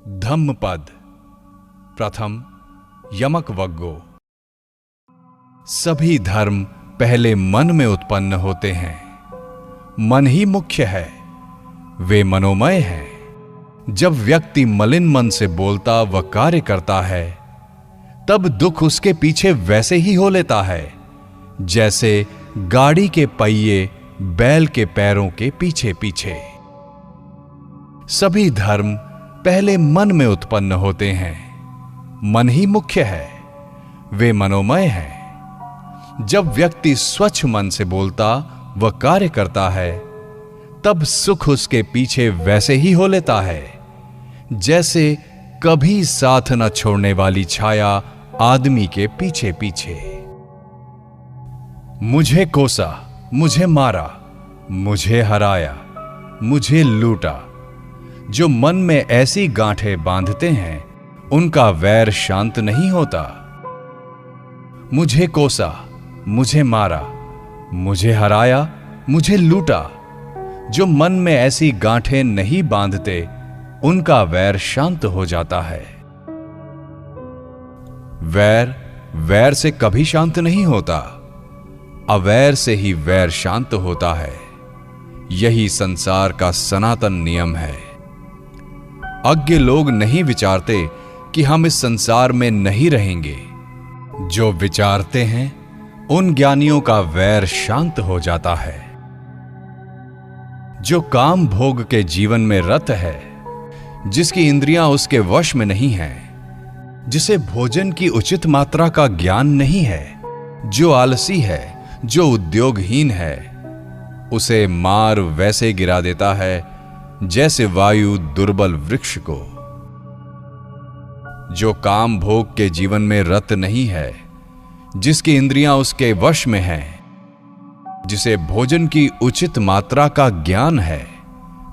धम्मपद प्रथम यमक वग्गो। सभी धर्म पहले मन में उत्पन्न होते हैं। मन ही मुख्य है, वे मनोमय हैं। जब व्यक्ति मलिन मन से बोलता व कार्य करता है तब दुख उसके पीछे वैसे ही हो लेता है जैसे गाड़ी के पहिए बैल के पैरों के पीछे पीछे। सभी धर्म पहले मन में उत्पन्न होते हैं। मन ही मुख्य है, वे मनोमय हैं। जब व्यक्ति स्वच्छ मन से बोलता व कार्य करता है तब सुख उसके पीछे वैसे ही हो लेता है जैसे कभी साथ न छोड़ने वाली छाया आदमी के पीछे पीछे। मुझे कोसा, मुझे मारा, मुझे हराया, मुझे लूटा, जो मन में ऐसी गांठें बांधते हैं उनका वैर शांत नहीं होता। मुझे कोसा, मुझे मारा, मुझे हराया, मुझे लूटा, जो मन में ऐसी गांठें नहीं बांधते उनका वैर शांत हो जाता है। वैर वैर से कभी शांत नहीं होता, अवैर से ही वैर शांत होता है। यही संसार का सनातन नियम है। अज्ञ लोग नहीं विचारते कि हम इस संसार में नहीं रहेंगे। जो विचारते हैं उन ज्ञानियों का वैर शांत हो जाता है। जो काम भोग के जीवन में रत है, जिसकी इंद्रियां उसके वश में नहीं हैं, जिसे भोजन की उचित मात्रा का ज्ञान नहीं है, जो आलसी है, जो उद्योगहीन है, उसे मार वैसे गिरा देता है जैसे वायु दुर्बल वृक्ष को। जो काम भोग के जीवन में रत नहीं है, जिसकी इंद्रियां उसके वश में हैं, जिसे भोजन की उचित मात्रा का ज्ञान है,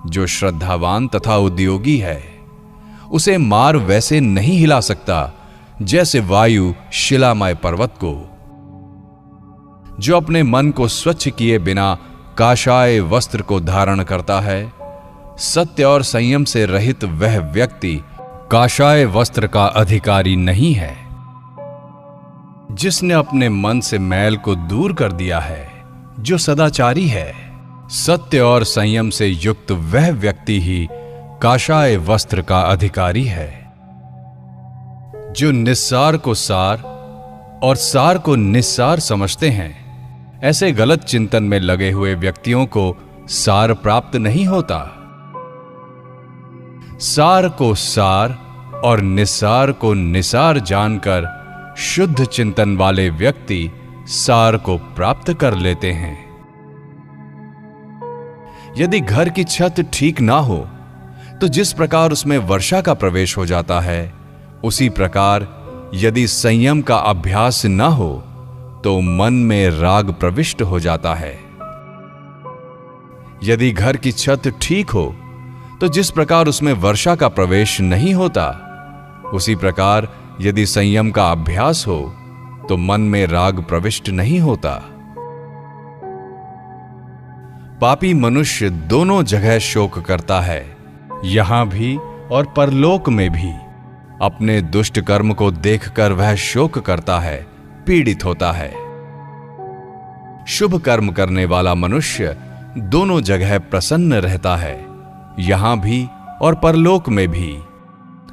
जो श्रद्धावान तथा उद्योगी है, उसे मार वैसे नहीं हिला सकता जैसे वायु शिलामय पर्वत को। जो अपने मन को स्वच्छ किए बिना काषाय वस्त्र को धारण करता है, सत्य और संयम से रहित वह व्यक्ति काषाय वस्त्र का अधिकारी नहीं है। जिसने अपने मन से मैल को दूर कर दिया है, जो सदाचारी है, सत्य और संयम से युक्त वह व्यक्ति ही काषाय वस्त्र का अधिकारी है। जो निस्सार को सार और सार को निस्सार समझते हैं, ऐसे गलत चिंतन में लगे हुए व्यक्तियों को सार प्राप्त नहीं होता। सार को सार और निस्सार को निसार जानकर शुद्ध चिंतन वाले व्यक्ति सार को प्राप्त कर लेते हैं। यदि घर की छत ठीक ना हो तो जिस प्रकार उसमें वर्षा का प्रवेश हो जाता है, उसी प्रकार यदि संयम का अभ्यास ना हो तो मन में राग प्रविष्ट हो जाता है। यदि घर की छत ठीक हो तो जिस प्रकार उसमें वर्षा का प्रवेश नहीं होता, उसी प्रकार यदि संयम का अभ्यास हो तो मन में राग प्रविष्ट नहीं होता। पापी मनुष्य दोनों जगह शोक करता है, यहां भी और परलोक में भी। अपने दुष्ट कर्म को देखकर वह शोक करता है, पीड़ित होता है। शुभ कर्म करने वाला मनुष्य दोनों जगह प्रसन्न रहता है, यहां भी और परलोक में भी।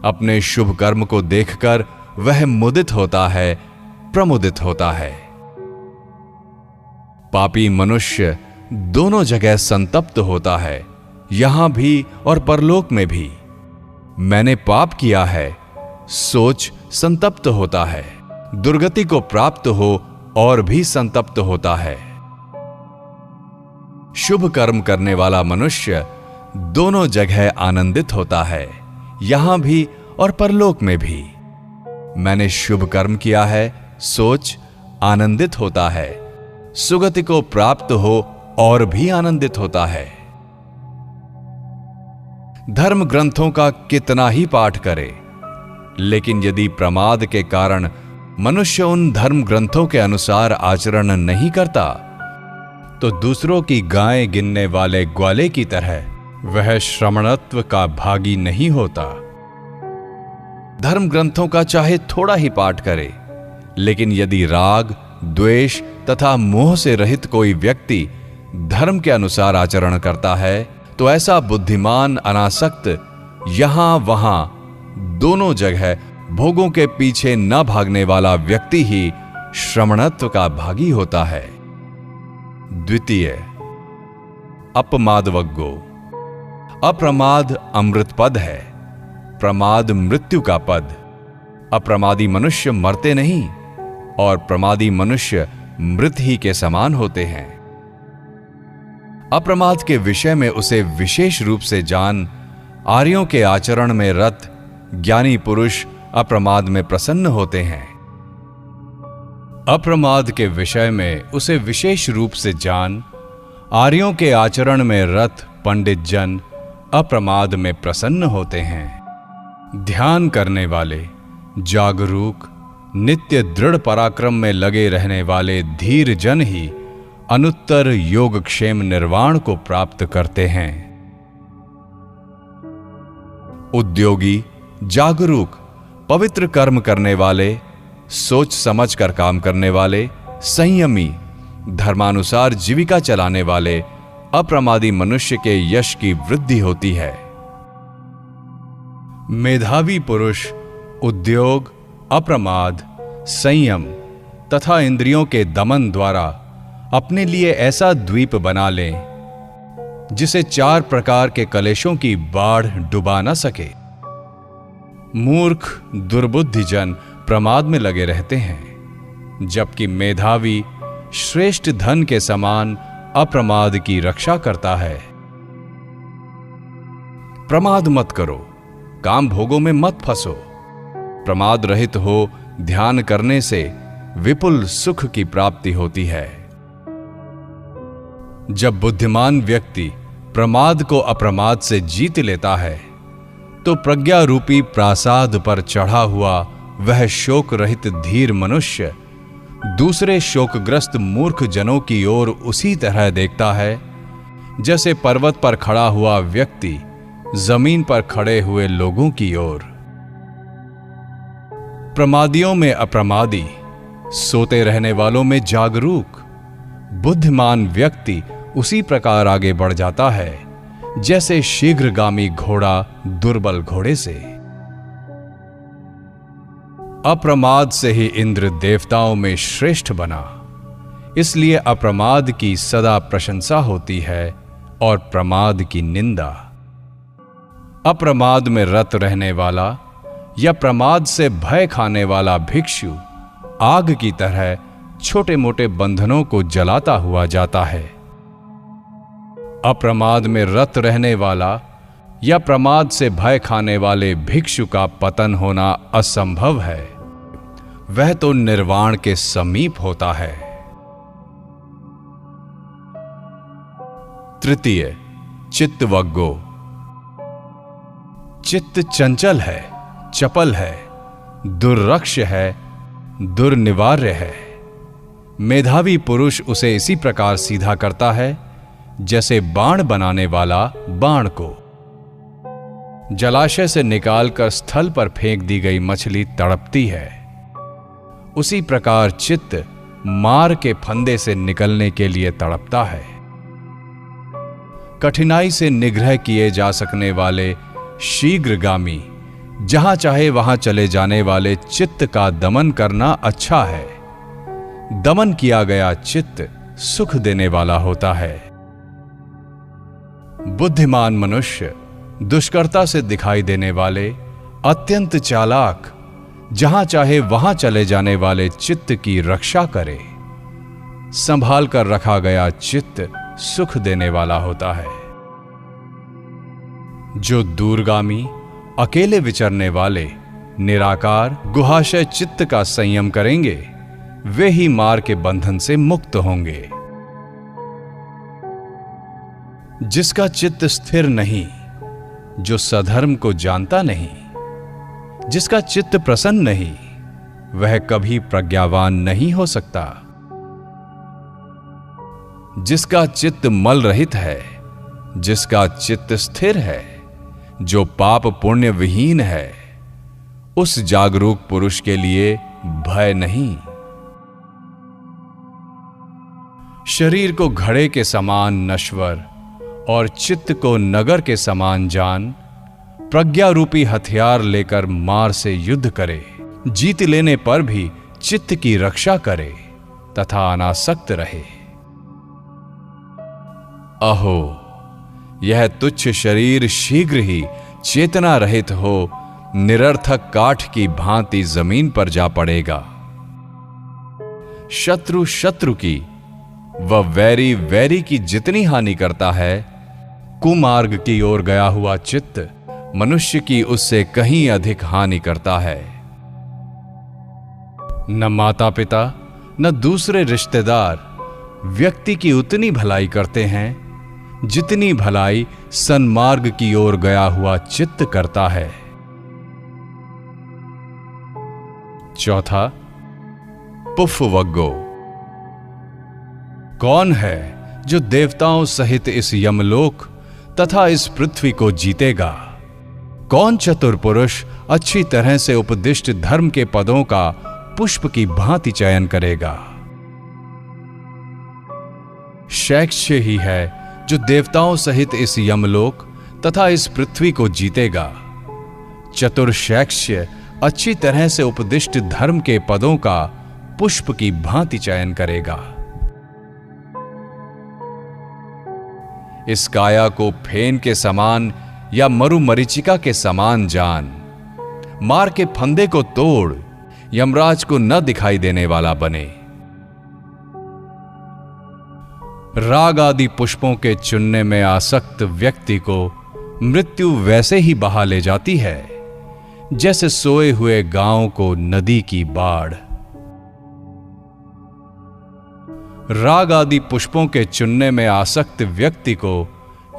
अपने शुभ कर्म को देखकर वह मुदित होता है, प्रमुदित होता है। पापी मनुष्य दोनों जगह संतप्त होता है, यहां भी और परलोक में भी। मैंने पाप किया है सोच संतप्त होता है, दुर्गति को प्राप्त हो और भी संतप्त होता है। शुभ कर्म करने वाला मनुष्य दोनों जगह आनंदित होता है, यहां भी और परलोक में भी। मैंने शुभ कर्म किया है सोच आनंदित होता है, सुगति को प्राप्त हो और भी आनंदित होता है। धर्म ग्रंथों का कितना ही पाठ करे, लेकिन यदि प्रमाद के कारण मनुष्य उन धर्म ग्रंथों के अनुसार आचरण नहीं करता तो दूसरों की गायें गिनने वाले ग्वाले की तरह वह श्रमणत्व का भागी नहीं होता। धर्म ग्रंथों का चाहे थोड़ा ही पाठ करे, लेकिन यदि राग, द्वेष तथा मोह से रहित कोई व्यक्ति धर्म के अनुसार आचरण करता है, तो ऐसा बुद्धिमान अनासक्त यहां वहां दोनों जगह भोगों के पीछे न भागने वाला व्यक्ति ही श्रमणत्व का भागी होता है। द्वितीय, अपमादवग्गो। अप्रमाद अमृत पद है, प्रमाद मृत्यु का पद। अप्रमादी मनुष्य मरते नहीं और प्रमादी मनुष्य मृत ही के समान होते हैं। अप्रमाद के विषय में उसे विशेष रूप से जान, आर्यों के आचरण में रत ज्ञानी पुरुष अप्रमाद में प्रसन्न होते हैं। अप्रमाद के विषय में उसे विशेष रूप से जान, आर्यों के आचरण में रत पंडित जन अप्रमाद में प्रसन्न होते हैं। ध्यान करने वाले, जागरूक, नित्य दृढ़ पराक्रम में लगे रहने वाले धीर जन ही अनुत्तर योगक्षेम निर्वाण को प्राप्त करते हैं। उद्योगी, जागरूक, पवित्र कर्म करने वाले, सोच समझ कर काम करने वाले, संयमी, धर्मानुसार जीविका चलाने वाले अप्रमादी मनुष्य के यश की वृद्धि होती है। मेधावी पुरुष उद्योग, अप्रमाद, संयम तथा इंद्रियों के दमन द्वारा अपने लिए ऐसा द्वीप बना लें जिसे 4 प्रकार के कलेशों की बाढ़ डुबा न सके। मूर्ख, दुर्बुद्धि जन प्रमाद में लगे रहते हैं, जबकि मेधावी श्रेष्ठ धन के समान अप्रमाद की रक्षा करता है। प्रमाद मत करो, काम भोगों में मत फंसो। प्रमाद रहित हो ध्यान करने से विपुल सुख की प्राप्ति होती है। जब बुद्धिमान व्यक्ति प्रमाद को अप्रमाद से जीत लेता है, तो प्रज्ञा रूपी प्रासाद पर चढ़ा हुआ वह शोक रहित धीर मनुष्य दूसरे शोकग्रस्त मूर्ख जनों की ओर उसी तरह देखता है जैसे पर्वत पर खड़ा हुआ व्यक्ति जमीन पर खड़े हुए लोगों की ओर। प्रमादियों में अप्रमादी, सोते रहने वालों में जागरूक, बुद्धिमान व्यक्ति उसी प्रकार आगे बढ़ जाता है जैसे शीघ्रगामी घोड़ा दुर्बल घोड़े से। अप्रमाद से ही इंद्र देवताओं में श्रेष्ठ बना, इसलिए अप्रमाद की सदा प्रशंसा होती है और प्रमाद की निंदा। अप्रमाद में रत रहने वाला या प्रमाद से भय खाने वाला भिक्षु आग की तरह छोटे मोटे बंधनों को जलाता हुआ जाता है। अप्रमाद में रत रहने वाला या प्रमाद से भय खाने वाले भिक्षु का पतन होना असंभव है, वह तो निर्वाण के समीप होता है। तृतीय, चित्तवग्गो। चित्त चंचल है, चपल है, दुर्रक्ष है, दुर्निवार्य है। मेधावी पुरुष उसे इसी प्रकार सीधा करता है जैसे बाण बनाने वाला बाण को जलाशय से निकालकर स्थल पर फेंक दी गई मछली तड़पती है, उसी प्रकार चित्त मार के फंदे से निकलने के लिए तड़पता है। कठिनाई से निग्रह किए जा सकने वाले शीघ्रगामी, जहां चाहे वहां चले जाने वाले चित्त का दमन करना अच्छा है। दमन किया गया चित्त सुख देने वाला होता है। बुद्धिमान मनुष्य दुष्कर्ता से दिखाई देने वाले अत्यंत चालाक, जहां चाहे वहां चले जाने वाले चित्त की रक्षा करे। संभाल कर रखा गया चित्त सुख देने वाला होता है। जो दूरगामी, अकेले विचरने वाले, निराकार, गुहाशय चित्त का संयम करेंगे, वे ही मार के बंधन से मुक्त होंगे। जिसका चित्त स्थिर नहीं, जो सधर्म को जानता नहीं, जिसका चित्त प्रसन्न नहीं, वह कभी प्रज्ञावान नहीं हो सकता। जिसका चित्त मल रहित है, जिसका चित्त स्थिर है, जो पाप पुण्य विहीन है, उस जागरूक पुरुष के लिए भय नहीं। शरीर को घड़े के समान नश्वर और चित्त को नगर के समान जान, प्रज्ञा रूपी हथियार लेकर मार से युद्ध करे, जीत लेने पर भी चित्त की रक्षा करे तथा अनासक्त रहे। अहो, यह तुच्छ शरीर शीघ्र ही चेतना रहित हो निरर्थक काठ की भांति जमीन पर जा पड़ेगा। शत्रु शत्रु की व वैरी वैरी की जितनी हानि करता है, कुमार्ग की ओर गया हुआ चित्त मनुष्य की उससे कहीं अधिक हानि करता है। न माता पिता न दूसरे रिश्तेदार व्यक्ति की उतनी भलाई करते हैं जितनी भलाई सन्मार्ग की ओर गया हुआ चित्त करता है। चौथा, पुफ्फवग्गो। कौन है जो देवताओं सहित इस यमलोक तथा इस पृथ्वी को जीतेगा? कौन चतुर पुरुष अच्छी तरह से उपदिष्ट धर्म के पदों का पुष्प की भांति चयन करेगा? शैक्ष्य ही है जो देवताओं सहित इस यमलोक तथा इस पृथ्वी को जीतेगा। चतुर शैक्ष्य अच्छी तरह से उपदिष्ट धर्म के पदों का पुष्प की भांति चयन करेगा। इस काया को फेन के समान या मरुमरीचिका के समान जान, मार के फंदे को तोड़, यमराज को न दिखाई देने वाला बने। राग आदि पुष्पों के चुनने में आसक्त व्यक्ति को मृत्यु वैसे ही बहा ले जाती है जैसे सोए हुए गांव को नदी की बाढ़। राग आदि पुष्पों के चुनने में आसक्त व्यक्ति को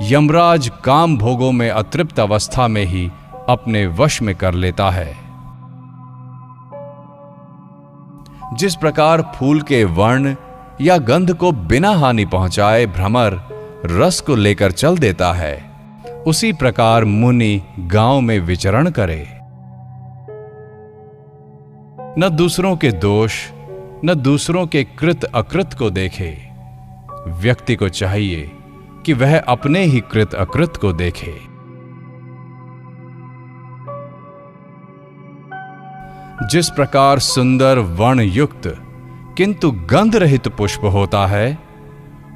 यमराज काम भोगों में अतृप्त अवस्था में ही अपने वश में कर लेता है। जिस प्रकार फूल के वर्ण या गंध को बिना हानि पहुंचाए भ्रमर रस को लेकर चल देता है, उसी प्रकार मुनि गांव में विचरण करे। न दूसरों के दोष न दूसरों के कृत अकृत को देखे। व्यक्ति को चाहिए कि वह अपने ही कृत अकृत को देखे। जिस प्रकार सुंदर वर्ण युक्त किंतु गंध रहित पुष्प होता है,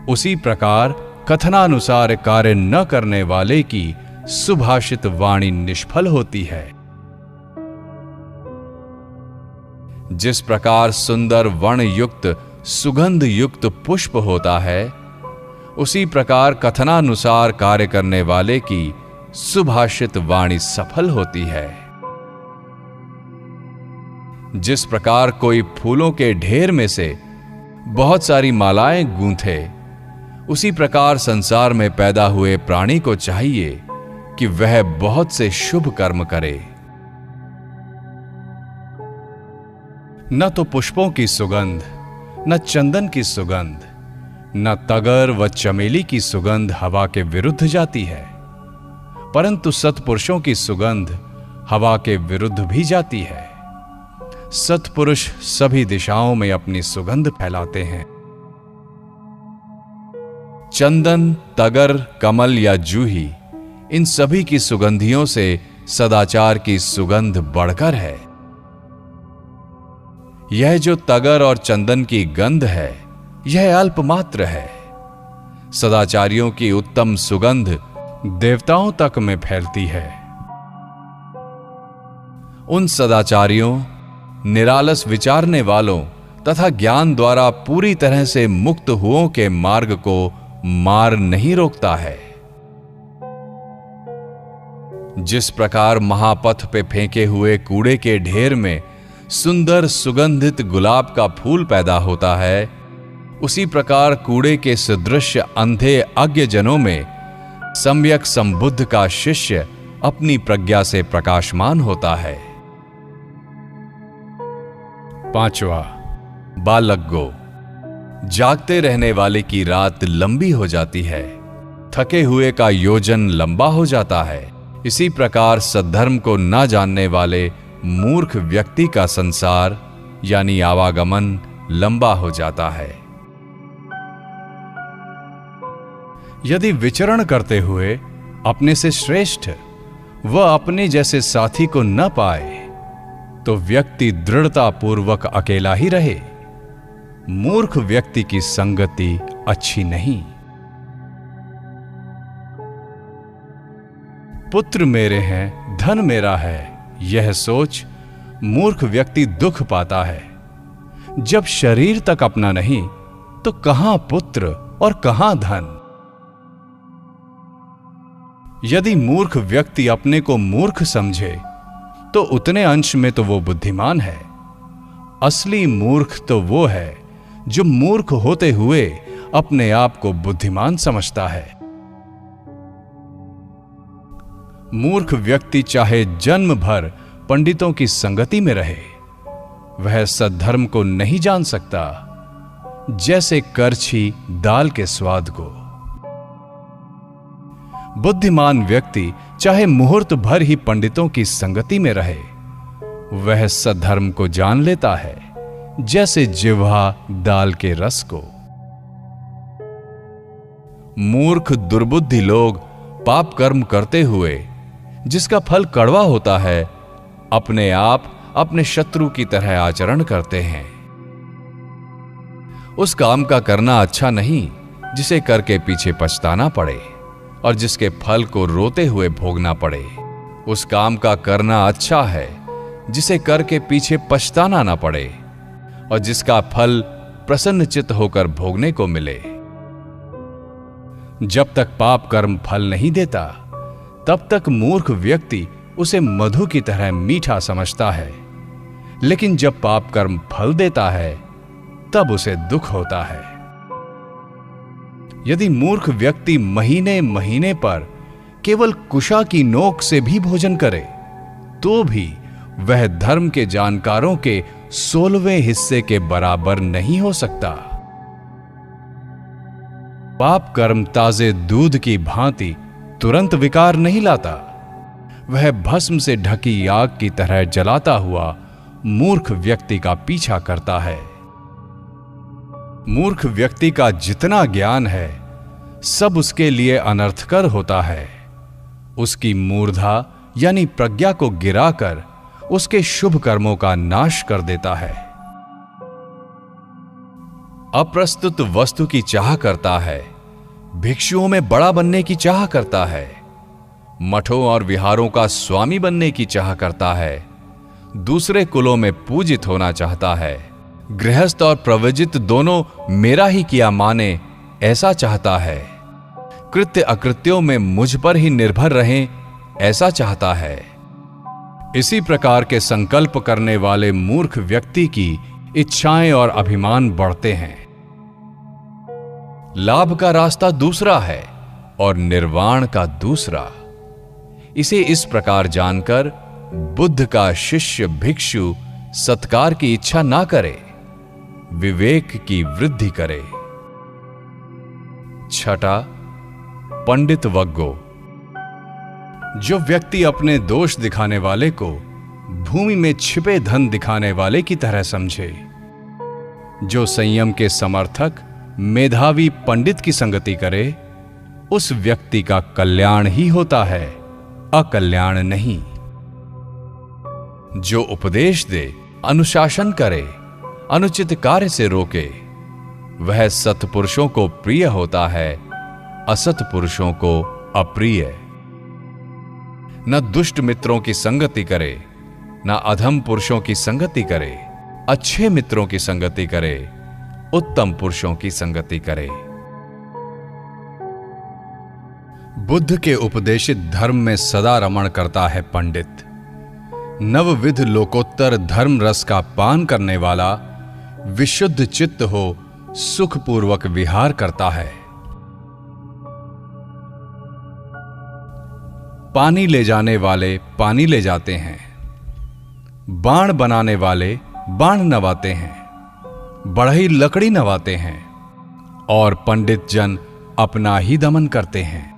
उसी प्रकार कथनानुसार कार्य न करने वाले की सुभाषित वाणी निष्फल होती है। जिस प्रकार सुंदर वर्ण युक्त सुगंध युक्त पुष्प होता है, उसी प्रकार कथनानुसार कार्य करने वाले की सुभाषित वाणी सफल होती है। जिस प्रकार कोई फूलों के ढेर में से बहुत सारी मालाएं गूंथे, उसी प्रकार संसार में पैदा हुए प्राणी को चाहिए कि वह बहुत से शुभ कर्म करे। न तो पुष्पों की सुगंध, न चंदन की सुगंध, न तगर व चमेली की सुगंध हवा के विरुद्ध जाती है, परंतु सत्पुरुषों की सुगंध हवा के विरुद्ध भी जाती है। सत्पुरुष सभी दिशाओं में अपनी सुगंध फैलाते हैं। चंदन, तगर, कमल या जूही, इन सभी की सुगंधियों से सदाचार की सुगंध बढ़कर है। यह जो तगर और चंदन की गंध है, यह अल्पमात्र है। सदाचारियों की उत्तम सुगंध देवताओं तक में फैलती है। उन सदाचारियों, निरालस विचारने वालों तथा ज्ञान द्वारा पूरी तरह से मुक्त हुओं के मार्ग को मार नहीं रोकता है। जिस प्रकार महापथ पे फेंके हुए कूड़े के ढेर में सुंदर सुगंधित गुलाब का फूल पैदा होता है, उसी प्रकार कूड़े के सदृश अंधे अज्ञजनों में सम्यक संबुद्ध का शिष्य अपनी प्रज्ञा से प्रकाशमान होता है। पांचवा, बालग्गो। जागते रहने वाले की रात लंबी हो जाती है, थके हुए का योजन लंबा हो जाता है। इसी प्रकार सद्धर्म को न जानने वाले मूर्ख व्यक्ति का संसार यानी आवागमन लंबा हो जाता है। यदि विचरण करते हुए अपने से श्रेष्ठ वह अपने जैसे साथी को न पाए तो व्यक्ति दृढ़ता पूर्वक अकेला ही रहे। मूर्ख व्यक्ति की संगति अच्छी नहीं। पुत्र मेरे हैं, धन मेरा है, यह सोच मूर्ख व्यक्ति दुख पाता है। जब शरीर तक अपना नहीं तो कहां पुत्र और कहां धन। यदि मूर्ख व्यक्ति अपने को मूर्ख समझे तो उतने अंश में तो वो बुद्धिमान है। असली मूर्ख तो वो है जो मूर्ख होते हुए अपने आप को बुद्धिमान समझता है। मूर्ख व्यक्ति चाहे जन्म भर पंडितों की संगति में रहे, वह सद्धर्म को नहीं जान सकता, जैसे करछी दाल के स्वाद को। बुद्धिमान व्यक्ति चाहे मुहूर्त भर ही पंडितों की संगति में रहे, वह सद्धर्म को जान लेता है, जैसे जिह्वा दाल के रस को। मूर्ख दुर्बुद्धि लोग पाप कर्म करते हुए जिसका फल कड़वा होता है, अपने आप अपने शत्रु की तरह आचरण करते हैं। उस काम का करना अच्छा नहीं जिसे करके पीछे पछताना पड़े और जिसके फल को रोते हुए भोगना पड़े। उस काम का करना अच्छा है जिसे करके पीछे पछताना ना पड़े और जिसका फल प्रसन्नचित्त होकर भोगने को मिले। जब तक पाप कर्म फल नहीं देता, तब तक मूर्ख व्यक्ति उसे मधु की तरह मीठा समझता है, लेकिन जब पाप कर्म फल देता है, तब उसे दुख होता है। यदि मूर्ख व्यक्ति महीने महीने पर केवल कुशा की नोक से भी भोजन करे, तो भी वह धर्म के जानकारों के 16वें हिस्से के बराबर नहीं हो सकता। पाप कर्म ताजे दूध की भांति तुरंत विकार नहीं लाता। वह भस्म से ढकी आग की तरह जलाता हुआ मूर्ख व्यक्ति का पीछा करता है। मूर्ख व्यक्ति का जितना ज्ञान है, सब उसके लिए अनर्थकर होता है। उसकी मूर्धा यानी प्रज्ञा को गिराकर उसके शुभ कर्मों का नाश कर देता है। अप्रस्तुत वस्तु की चाह करता है, भिक्षुओं में बड़ा बनने की चाह करता है, मठों और विहारों का स्वामी बनने की चाह करता है, दूसरे कुलों में पूजित होना चाहता है, गृहस्थ और प्रवजित दोनों मेरा ही किया माने ऐसा चाहता है, कृत्य अकृत्यों में मुझ पर ही निर्भर रहें ऐसा चाहता है। इसी प्रकार के संकल्प करने वाले मूर्ख व्यक्ति की इच्छाएं और अभिमान बढ़ते हैं। लाभ का रास्ता दूसरा है और निर्वाण का दूसरा। इसे इस प्रकार जानकर बुद्ध का शिष्य भिक्षु सत्कार की इच्छा ना करे, विवेक की वृद्धि करे। छठा, पंडित वग्गो। जो व्यक्ति अपने दोष दिखाने वाले को भूमि में छिपे धन दिखाने वाले की तरह समझे, जो संयम के समर्थक मेधावी पंडित की संगति करे, उस व्यक्ति का कल्याण ही होता है, अकल्याण नहीं। जो उपदेश दे, अनुशासन करे, अनुचित कार्य से रोके, वह सत्पुरुषों को प्रिय होता है, असत पुरुषों को अप्रिय। न दुष्ट मित्रों की संगति करे, न अधम पुरुषों की संगति करे, अच्छे मित्रों की संगति करे, उत्तम पुरुषों की संगति करे। बुद्ध के उपदेशित धर्म में सदा रमण करता है पंडित। नवविध लोकोत्तर धर्म रस का पान करने वाला विशुद्ध चित्त हो सुखपूर्वक विहार करता है। पानी ले जाने वाले पानी ले जाते हैं, बाण बनाने वाले बाण नवाते हैं, बढ़ई लकड़ी नवाते हैं और पंडित जन अपना ही दमन करते हैं।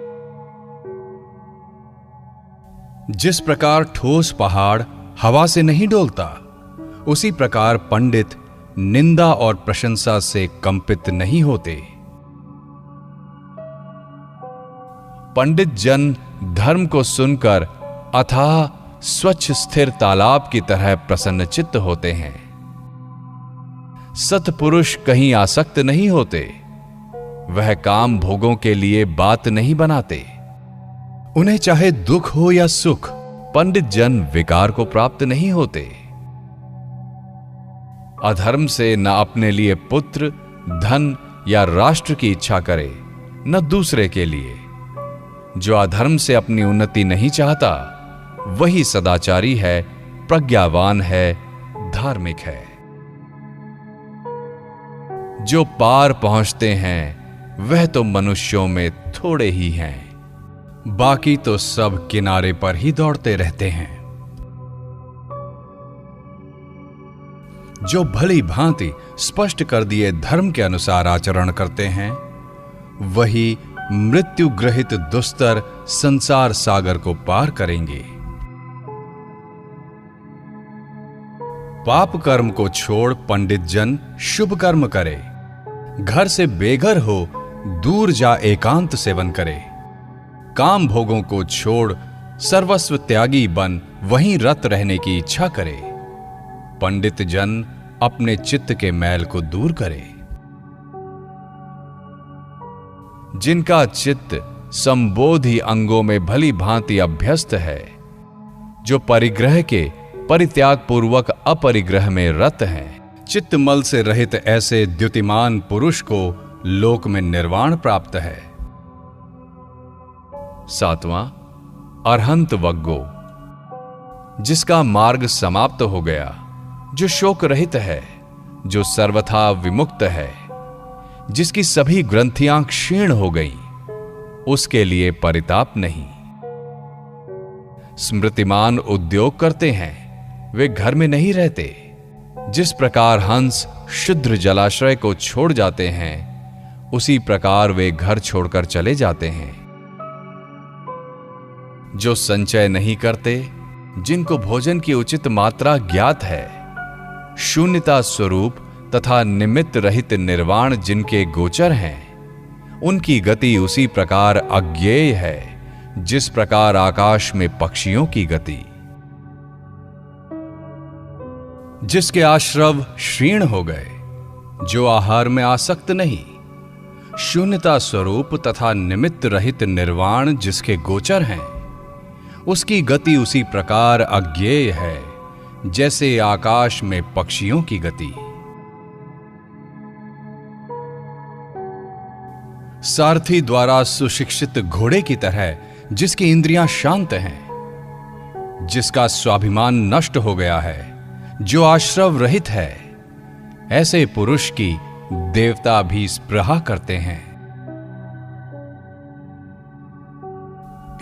जिस प्रकार ठोस पहाड़ हवा से नहीं डोलता, उसी प्रकार पंडित निंदा और प्रशंसा से कंपित नहीं होते। पंडित जन धर्म को सुनकर अथाह स्वच्छ स्थिर तालाब की तरह प्रसन्नचित्त होते हैं। सत्पुरुष कहीं आसक्त नहीं होते, वह काम भोगों के लिए बात नहीं बनाते। उन्हें चाहे दुख हो या सुख, पंडित जन विकार को प्राप्त नहीं होते। अधर्म से न अपने लिए पुत्र, धन या राष्ट्र की इच्छा करे, न दूसरे के लिए। जो अधर्म से अपनी उन्नति नहीं चाहता, वही सदाचारी है, प्रज्ञावान है, धार्मिक है। जो पार पहुंचते हैं वह तो मनुष्यों में थोड़े ही हैं, बाकी तो सब किनारे पर ही दौड़ते रहते हैं। जो भली भांति स्पष्ट कर दिए धर्म के अनुसार आचरण करते हैं, वही मृत्यु ग्रहित दुस्तर संसार सागर को पार करेंगे। पाप कर्म को छोड़ पंडित जन शुभ कर्म करे, घर से बेघर हो दूर जा एकांत सेवन करे। काम भोगों को छोड़ सर्वस्व त्यागी बन वहीं रत रहने की इच्छा करे। पंडित जन अपने चित्त के मैल को दूर करे। जिनका चित्त संबोधि अंगों में भली भांति अभ्यस्त है, जो परिग्रह के परित्याग पूर्वक अपरिग्रह में रत हैं, चित्तमल से रहित ऐसे द्युतिमान पुरुष को लोक में निर्वाण प्राप्त है। 7वां अरहंत वग्गो, जिसका मार्ग समाप्त हो गया, जो शोक रहित है, जो सर्वथा विमुक्त है, जिसकी सभी ग्रंथियां क्षीण हो गईं, उसके लिए परिताप नहीं। स्मृतिमान उद्योग करते हैं, वे घर में नहीं रहते। जिस प्रकार हंस शुद्र जलाशय को छोड़ जाते हैं, उसी प्रकार वे घर छोड़कर चले जाते हैं। जो संचय नहीं करते, जिनको भोजन की उचित मात्रा ज्ञात है, शून्यता स्वरूप तथा निमित्त रहित निर्वाण जिनके गोचर हैं, उनकी गति उसी प्रकार अज्ञेय है, जिस प्रकार आकाश में पक्षियों की गति। जिसके आश्रव क्षीण हो गए, जो आहार में आसक्त नहीं, शून्यता स्वरूप तथा निमित्त रहित निर्वाण जिसके गोचर हैं, उसकी गति उसी प्रकार अज्ञेय है, जैसे आकाश में पक्षियों की गति। सारथी द्वारा सुशिक्षित घोड़े की तरह जिसकी इंद्रियां शांत हैं, जिसका स्वाभिमान नष्ट हो गया है, जो आश्रव रहित है, ऐसे पुरुष की देवता भी स्पृहा करते हैं।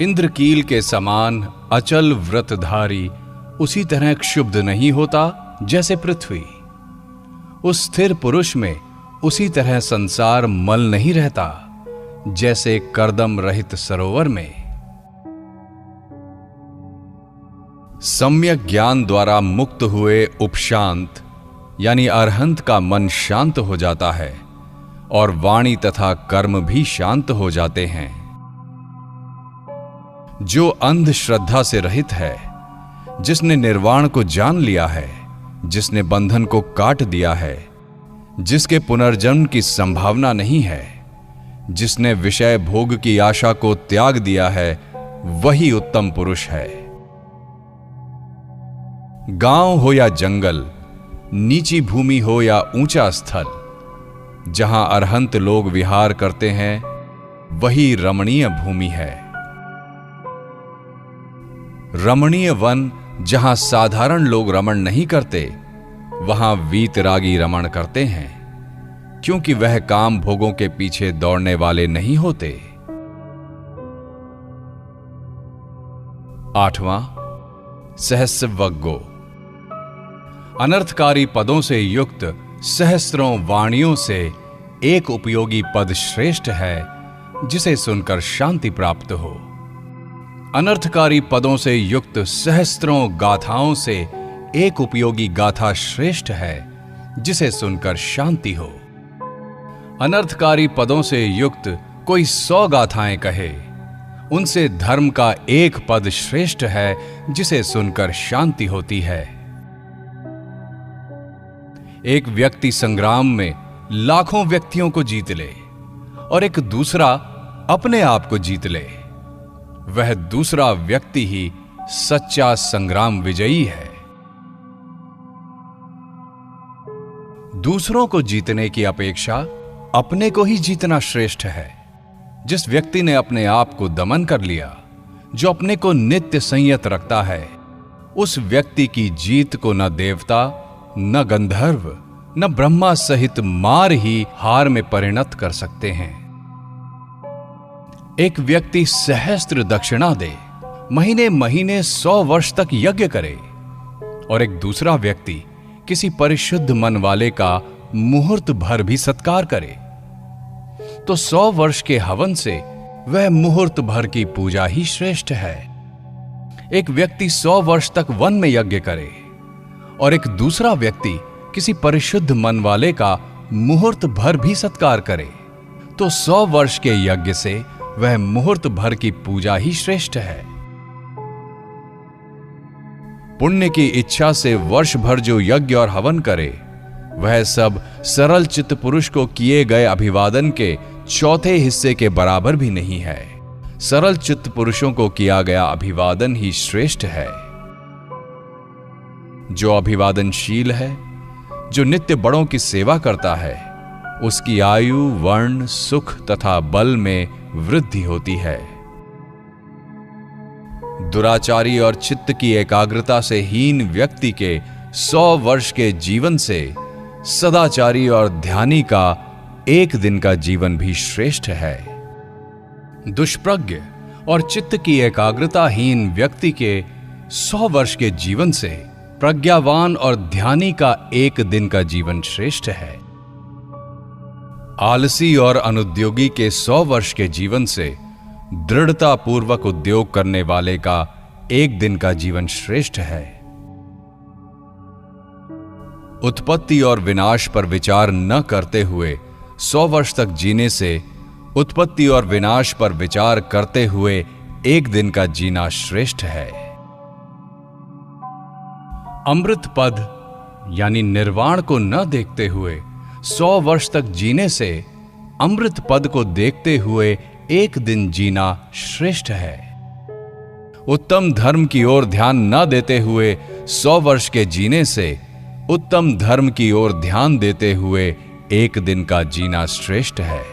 इंद्रकील के समान अचल व्रतधारी उसी तरह क्षुब्ध नहीं होता जैसे पृथ्वी। उस स्थिर पुरुष में उसी तरह संसार मल नहीं रहता जैसे कर्दम रहित सरोवर में। सम्यक ज्ञान द्वारा मुक्त हुए उपशांत यानी अरहंत का मन शांत हो जाता है और वाणी तथा कर्म भी शांत हो जाते हैं। जो अंधश्रद्धा से रहित है, जिसने निर्वाण को जान लिया है, जिसने बंधन को काट दिया है, जिसके पुनर्जन्म की संभावना नहीं है, जिसने विषय भोग की आशा को त्याग दिया है, वही उत्तम पुरुष है। गांव हो या जंगल, नीची भूमि हो या ऊंचा स्थल, जहां अरहंत लोग विहार करते हैं, वही रमणीय भूमि है। रमणीय वन जहां साधारण लोग रमण नहीं करते, वहां वीतरागी रमण करते हैं, क्योंकि वह काम भोगों के पीछे दौड़ने वाले नहीं होते। 8वां सहस्रवग्गो, अनर्थकारी पदों से युक्त सहस्त्रों वाणियों से एक उपयोगी पद श्रेष्ठ है, जिसे सुनकर शांति प्राप्त हो। अनर्थकारी पदों से युक्त सहस्त्रों गाथाओं से एक उपयोगी गाथा श्रेष्ठ है, जिसे सुनकर शांति हो। अनर्थकारी पदों से युक्त कोई 100 गाथाएं कहे, उनसे धर्म का एक पद श्रेष्ठ है, जिसे सुनकर शांति होती है। एक व्यक्ति संग्राम में लाखों व्यक्तियों को जीत ले और एक दूसरा अपने आप को जीत ले, वह दूसरा व्यक्ति ही सच्चा संग्राम विजयी है। दूसरों को जीतने की अपेक्षा अपने को ही जीतना श्रेष्ठ है। जिस व्यक्ति ने अपने आप को दमन कर लिया, जो अपने को नित्य संयत रखता है, उस व्यक्ति की जीत को न देवता, न गंधर्व, न ब्रह्मा सहित मार ही हार में परिणत कर सकते हैं। एक व्यक्ति सहस्त्र दक्षिणा दे, महीने महीने 100 वर्ष तक यज्ञ करे, और एक दूसरा व्यक्ति किसी परिशुद्ध मन वाले का मुहूर्त भर भी सत्कार करे, तो 100 वर्ष के हवन से वह मुहूर्त भर की पूजा ही श्रेष्ठ है। एक व्यक्ति 100 वर्ष तक वन में यज्ञ करे और एक दूसरा व्यक्ति किसी परिशुद्ध मन वाले का मुहूर्त भर भी सत्कार करे, तो 100 वर्ष के यज्ञ से वह मुहूर्त भर की पूजा ही श्रेष्ठ है। पुण्य की इच्छा से वर्ष भर जो यज्ञ और हवन करे, वह सब सरल चित्त पुरुष को किए गए अभिवादन के चौथे हिस्से के बराबर भी नहीं है। सरल चित्त पुरुषों को किया गया अभिवादन ही श्रेष्ठ है। जो अभिवादनशील है, जो नित्य बड़ों की सेवा करता है, उसकी आयु, वर्ण, सुख तथा बल में वृद्धि होती है। दुराचारी और चित्त की एकाग्रता से हीन व्यक्ति के 100 वर्ष के जीवन से सदाचारी और ध्यानी का एक दिन का जीवन भी श्रेष्ठ है। दुष्प्रज्ञ और चित्त की एकाग्रताहीन व्यक्ति के 100 वर्ष के जीवन से प्रज्ञावान और ध्यानी का एक दिन का जीवन श्रेष्ठ है। आलसी और अनुद्योगी के 100 वर्ष के जीवन से दृढ़ता पूर्वक उद्योग करने वाले का एक दिन का जीवन श्रेष्ठ है। उत्पत्ति और विनाश पर विचार न करते हुए 100 वर्ष तक जीने से उत्पत्ति और विनाश पर विचार करते हुए एक दिन का जीना श्रेष्ठ है। अमृत पद यानी निर्वाण को न देखते हुए 100 वर्ष तक जीने से अमृत पद को देखते हुए एक दिन जीना श्रेष्ठ है। उत्तम धर्म की ओर ध्यान न देते हुए 100 वर्ष के जीने से उत्तम धर्म की ओर ध्यान देते हुए एक दिन का जीना श्रेष्ठ है।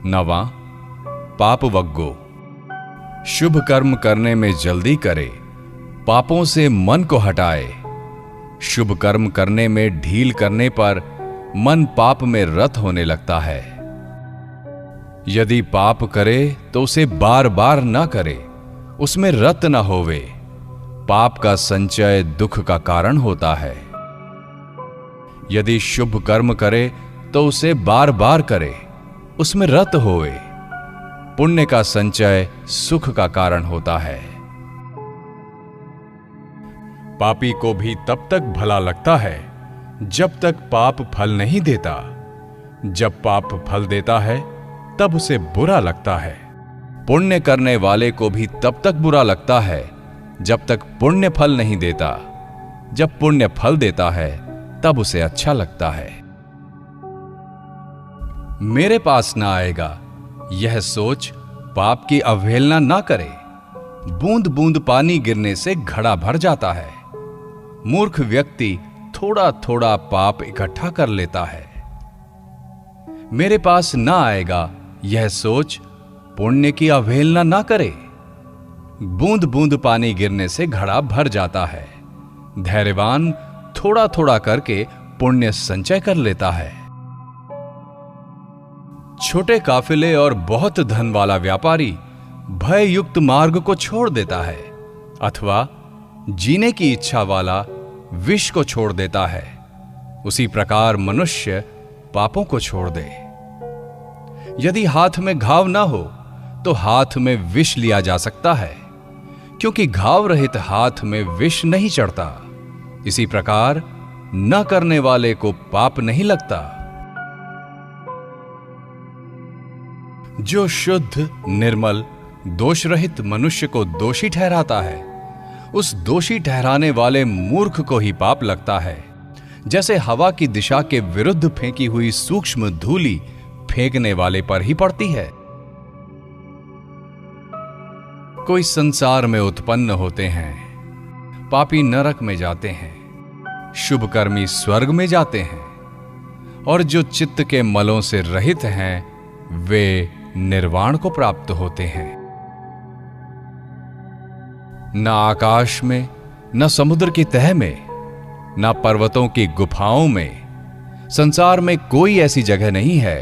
9वां, पापवग्गो। शुभ कर्म करने में जल्दी करे, पापों से मन को हटाए। शुभ कर्म करने में ढील करने पर मन पाप में रत होने लगता है। यदि पाप करे तो उसे बार बार ना करे, उसमें रत न होवे। पाप का संचय दुख का कारण होता है। यदि शुभ कर्म करे तो उसे बार बार करे, उसमें रत होवे। पुण्य का संचय सुख का कारण होता है। पापी को भी तब तक भला लगता है जब तक पाप फल नहीं देता। जब पाप फल देता है तब उसे बुरा लगता है। पुण्य करने वाले को भी तब तक बुरा लगता है जब तक पुण्य फल नहीं देता। जब पुण्य फल देता है तब उसे अच्छा लगता है। मेरे पास ना आएगा, यह सोच पाप की अवहेलना ना करे। बूंद बूंद पानी गिरने से घड़ा भर जाता है। मूर्ख व्यक्ति थोड़ा थोड़ा पाप इकट्ठा कर लेता है। मेरे पास ना आएगा, यह सोच पुण्य की अवहेलना ना करे। बूंद बूंद पानी गिरने से घड़ा भर जाता है। धैर्यवान थोड़ा थोड़ा करके पुण्य संचय कर लेता है। छोटे काफिले और बहुत धन वाला व्यापारी भय युक्त मार्ग को छोड़ देता है, अथवा जीने की इच्छा वाला विष को छोड़ देता है। उसी प्रकार मनुष्य पापों को छोड़ दे। यदि हाथ में घाव ना हो तो हाथ में विष लिया जा सकता है, क्योंकि घाव रहित हाथ में विष नहीं चढ़ता। इसी प्रकार न करने वाले को पाप नहीं लगता। जो शुद्ध, निर्मल, दोष रहित मनुष्य को दोषी ठहराता है, उस दोषी ठहराने वाले मूर्ख को ही पाप लगता है, जैसे हवा की दिशा के विरुद्ध फेंकी हुई सूक्ष्म धूलि फेंकने वाले पर ही पड़ती है। कोई संसार में उत्पन्न होते हैं, पापी नरक में जाते हैं, शुभकर्मी स्वर्ग में जाते हैं, और जो चित्त के मलों से रहित हैं, वे निर्वाण को प्राप्त होते हैं। न आकाश में, न समुद्र की तह में, न पर्वतों की गुफाओं में, संसार में कोई ऐसी जगह नहीं है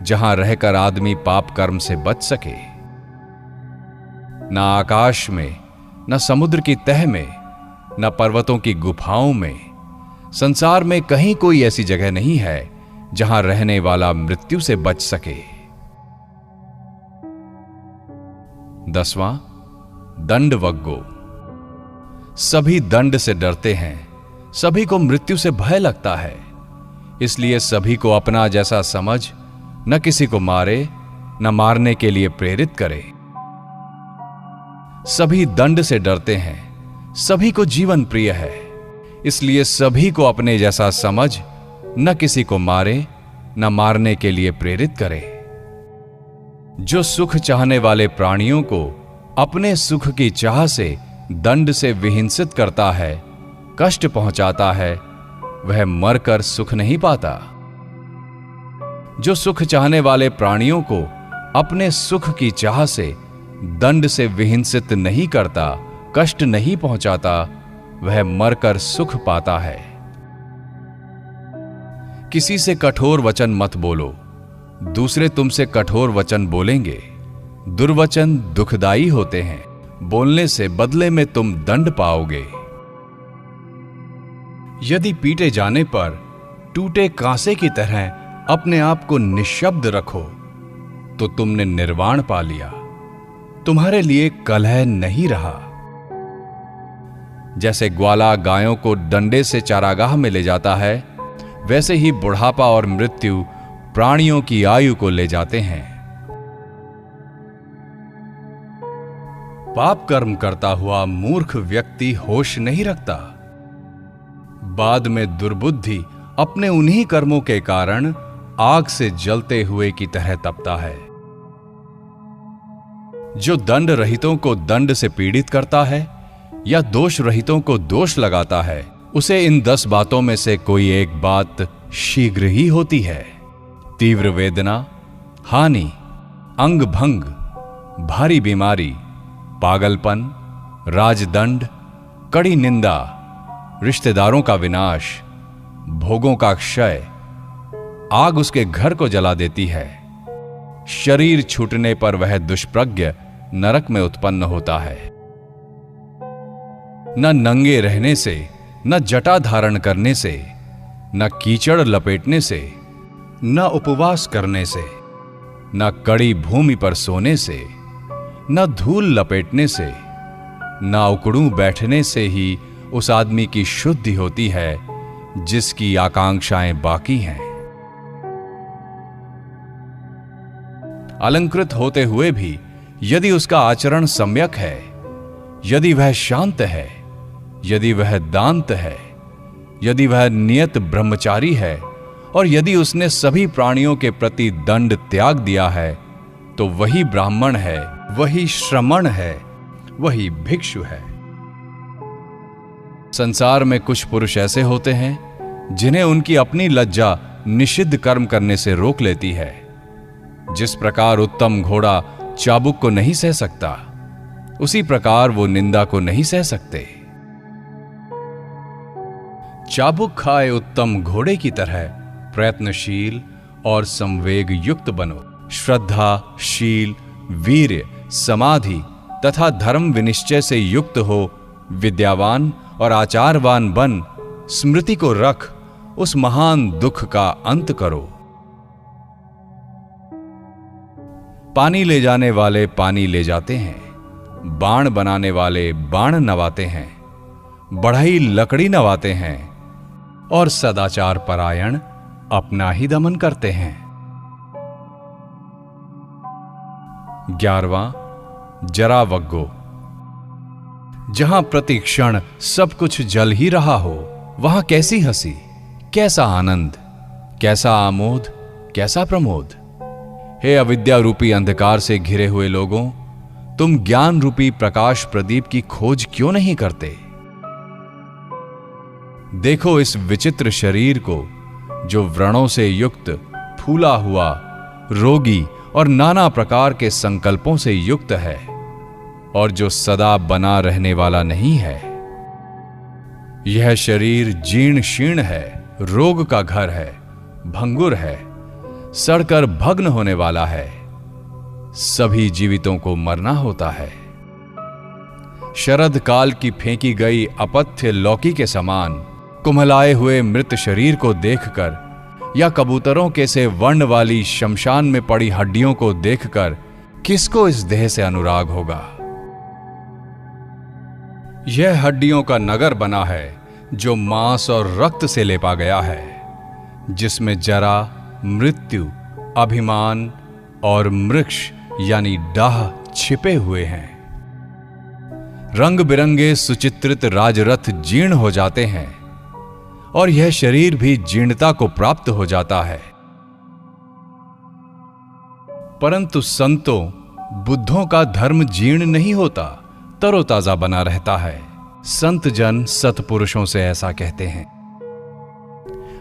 जहां रहकर आदमी पाप कर्म से बच सके। न आकाश में, न समुद्र की तह में, न पर्वतों की गुफाओं में, संसार में कहीं कोई ऐसी जगह नहीं है जहां रहने वाला मृत्यु से बच सके। 10वां, दंडवग्गो। सभी दंड से डरते हैं, सभी को मृत्यु से भय लगता है, इसलिए सभी को अपना जैसा समझ न किसी को मारे, न मारने के लिए प्रेरित करे। सभी दंड से डरते हैं, सभी को जीवन प्रिय है, इसलिए सभी को अपने जैसा समझ न किसी को मारे, न मारने के लिए प्रेरित करे। जो सुख चाहने वाले प्राणियों को अपने सुख की चाह से दंड से विहिंसित करता है, कष्ट पहुंचाता है, वह मरकर सुख नहीं पाता। जो सुख चाहने वाले प्राणियों को अपने सुख की चाह से दंड से विहिंसित नहीं करता, कष्ट नहीं पहुंचाता, वह मरकर सुख पाता है। किसी से कठोर वचन मत बोलो, दूसरे तुमसे कठोर वचन बोलेंगे। दुर्वचन दुखदाई होते हैं, बोलने से बदले में तुम दंड पाओगे। यदि पीटे जाने पर टूटे कांसे की तरह अपने आप को निशब्द रखो, तो तुमने निर्वाण पा लिया, तुम्हारे लिए कलह नहीं रहा। जैसे ग्वाला गायों को डंडे से चारागाह में ले जाता है, वैसे ही बुढ़ापा और मृत्यु प्राणियों की आयु को ले जाते हैं। पाप कर्म करता हुआ मूर्ख व्यक्ति होश नहीं रखता। बाद में दुर्बुद्धि अपने उन्हीं कर्मों के कारण आग से जलते हुए की तरह तपता है। जो दंड रहितों को दंड से पीड़ित करता है या दोष रहितों को दोष लगाता है, उसे इन 10 बातों में से कोई एक बात शीघ्र ही होती है। तीव्र वेदना, हानि, अंग भंग, भारी बीमारी, पागलपन, राजदंड, कड़ी निंदा, रिश्तेदारों का विनाश, भोगों का क्षय, आग उसके घर को जला देती है। शरीर छूटने पर वह दुष्प्रज्ञ नरक में उत्पन्न होता है। न नंगे रहने से, न जटा धारण करने से, न कीचड़ लपेटने से, न उपवास करने से, न कड़ी भूमि पर सोने से, न धूल लपेटने से, न उकड़ू बैठने से ही उस आदमी की शुद्धि होती है जिसकी आकांक्षाएं बाकी हैं। अलंकृत होते हुए भी यदि उसका आचरण सम्यक है, यदि वह शांत है, यदि वह दांत है, यदि वह नियत ब्रह्मचारी है, और यदि उसने सभी प्राणियों के प्रति दंड त्याग दिया है, तो वही ब्राह्मण है, वही श्रमण है, वही भिक्षु है। संसार में कुछ पुरुष ऐसे होते हैं जिन्हें उनकी अपनी लज्जा निषिद्ध कर्म करने से रोक लेती है। जिस प्रकार उत्तम घोड़ा चाबुक को नहीं सह सकता, उसी प्रकार वो निंदा को नहीं सह सकते। चाबुक खाए उत्तम घोड़े की तरह प्रयत्नशील और संवेग युक्त बनो। श्रद्धा, शील, वीर्य, समाधि तथा धर्म विनिश्चय से युक्त हो विद्यावान और आचारवान बन स्मृति को रख उस महान दुख का अंत करो। पानी ले जाने वाले पानी ले जाते हैं, बाण बनाने वाले बाण नवाते हैं, बढ़ई लकड़ी नवाते हैं और सदाचार परायण अपना ही दमन करते हैं। 11वां जरावग्गो। जहां प्रति क्षण सब कुछ जल ही रहा हो, वहां कैसी हंसी, कैसा आनंद, कैसा आमोद, कैसा प्रमोद। हे अविद्या रूपी अंधकार से घिरे हुए लोगों, तुम ज्ञान रूपी प्रकाश प्रदीप की खोज क्यों नहीं करते? देखो इस विचित्र शरीर को, जो व्रणों से युक्त, फूला हुआ, रोगी और नाना प्रकार के संकल्पों से युक्त है और जो सदा बना रहने वाला नहीं है। यह शरीर जीर्ण शीर्ण है, रोग का घर है, भंगुर है, सड़कर भग्न होने वाला है। सभी जीवितों को मरना होता है। शरद काल की फेंकी गई अपथ्य लौकी के समान कुम्हलाए हुए मृत शरीर को देखकर या कबूतरों के से वर्ण वाली शमशान में पड़ी हड्डियों को देखकर किसको इस देह से अनुराग होगा? यह हड्डियों का नगर बना है जो मांस और रक्त से लेपा गया है, जिसमें जरा, मृत्यु, अभिमान और मृक्ष यानी डाह छिपे हुए हैं। रंग बिरंगे सुचित्रित राजरथ जीर्ण हो जाते हैं और यह शरीर भी जीर्णता को प्राप्त हो जाता है। परंतु संतों, बुद्धों का धर्म जीर्ण नहीं होता, तरोताजा बना रहता है। संत जन सत्पुरुषों से ऐसा कहते हैं।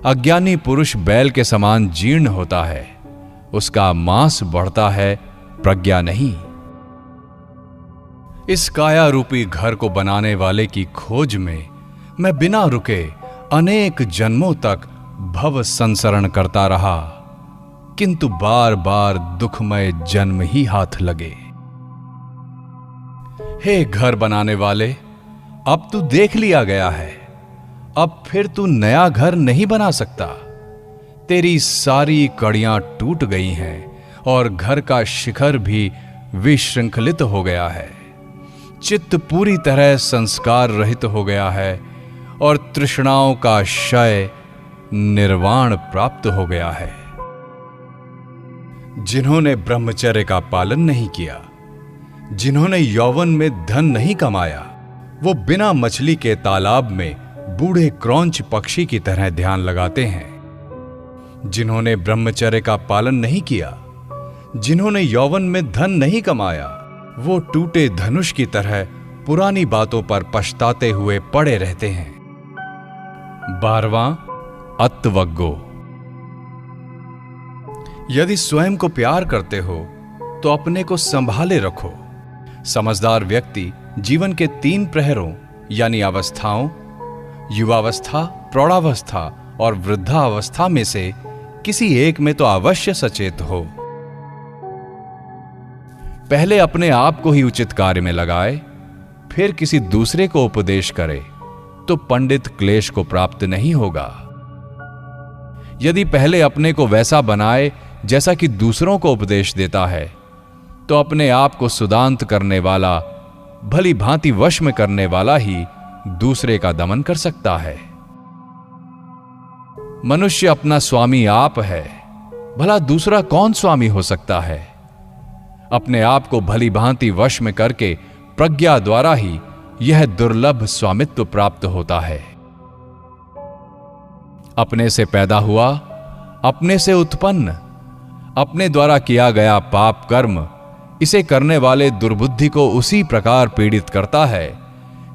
अज्ञानी पुरुष बैल के समान जीर्ण होता है, उसका मांस बढ़ता है, प्रज्ञा नहीं। इस काया रूपी घर को बनाने वाले की खोज में मैं बिना रुके अनेक जन्मों तक भव संसरण करता रहा, किंतु बार बार दुखमय जन्म ही हाथ लगे। हे घर बनाने वाले, अब तू देख लिया गया है, अब फिर तू नया घर नहीं बना सकता। तेरी सारी कड़ियां टूट गई हैं और घर का शिखर भी विशृंखलित हो गया है। चित्त पूरी तरह संस्कार रहित हो गया है और तृष्णाओं का क्षय, निर्वाण प्राप्त हो गया है। जिन्होंने ब्रह्मचर्य का पालन नहीं किया, जिन्होंने यौवन में धन नहीं कमाया, वो बिना मछली के तालाब में बूढ़े क्रौंच पक्षी की तरह ध्यान लगाते हैं। जिन्होंने ब्रह्मचर्य का पालन नहीं किया, जिन्होंने यौवन में धन नहीं कमाया, वो टूटे धनुष की तरह पुरानी बातों पर पछताते हुए पड़े रहते हैं। 12वां अत्वग्गो। यदि स्वयं को प्यार करते हो तो अपने को संभाले रखो। समझदार व्यक्ति जीवन के 3 प्रहरों यानी अवस्थाओं, युवावस्था, प्रौढ़ावस्था और वृद्धावस्था में से किसी एक में तो अवश्य सचेत हो। पहले अपने आप को ही उचित कार्य में लगाए, फिर किसी दूसरे को उपदेश करे तो पंडित क्लेश को प्राप्त नहीं होगा। यदि पहले अपने को वैसा बनाए जैसा कि दूसरों को उपदेश देता है, तो अपने आप को सुदांत करने वाला, भली भांति वश में करने वाला ही दूसरे का दमन कर सकता है। मनुष्य अपना स्वामी आप है, भला दूसरा कौन स्वामी हो सकता है? अपने आप को भली भांति वश में करके प्रज्ञा द्वारा ही यह दुर्लभ स्वामित्व प्राप्त होता है। अपने से पैदा हुआ, अपने से उत्पन्न, अपने द्वारा किया गया पाप कर्म इसे करने वाले दुर्बुद्धि को उसी प्रकार पीड़ित करता है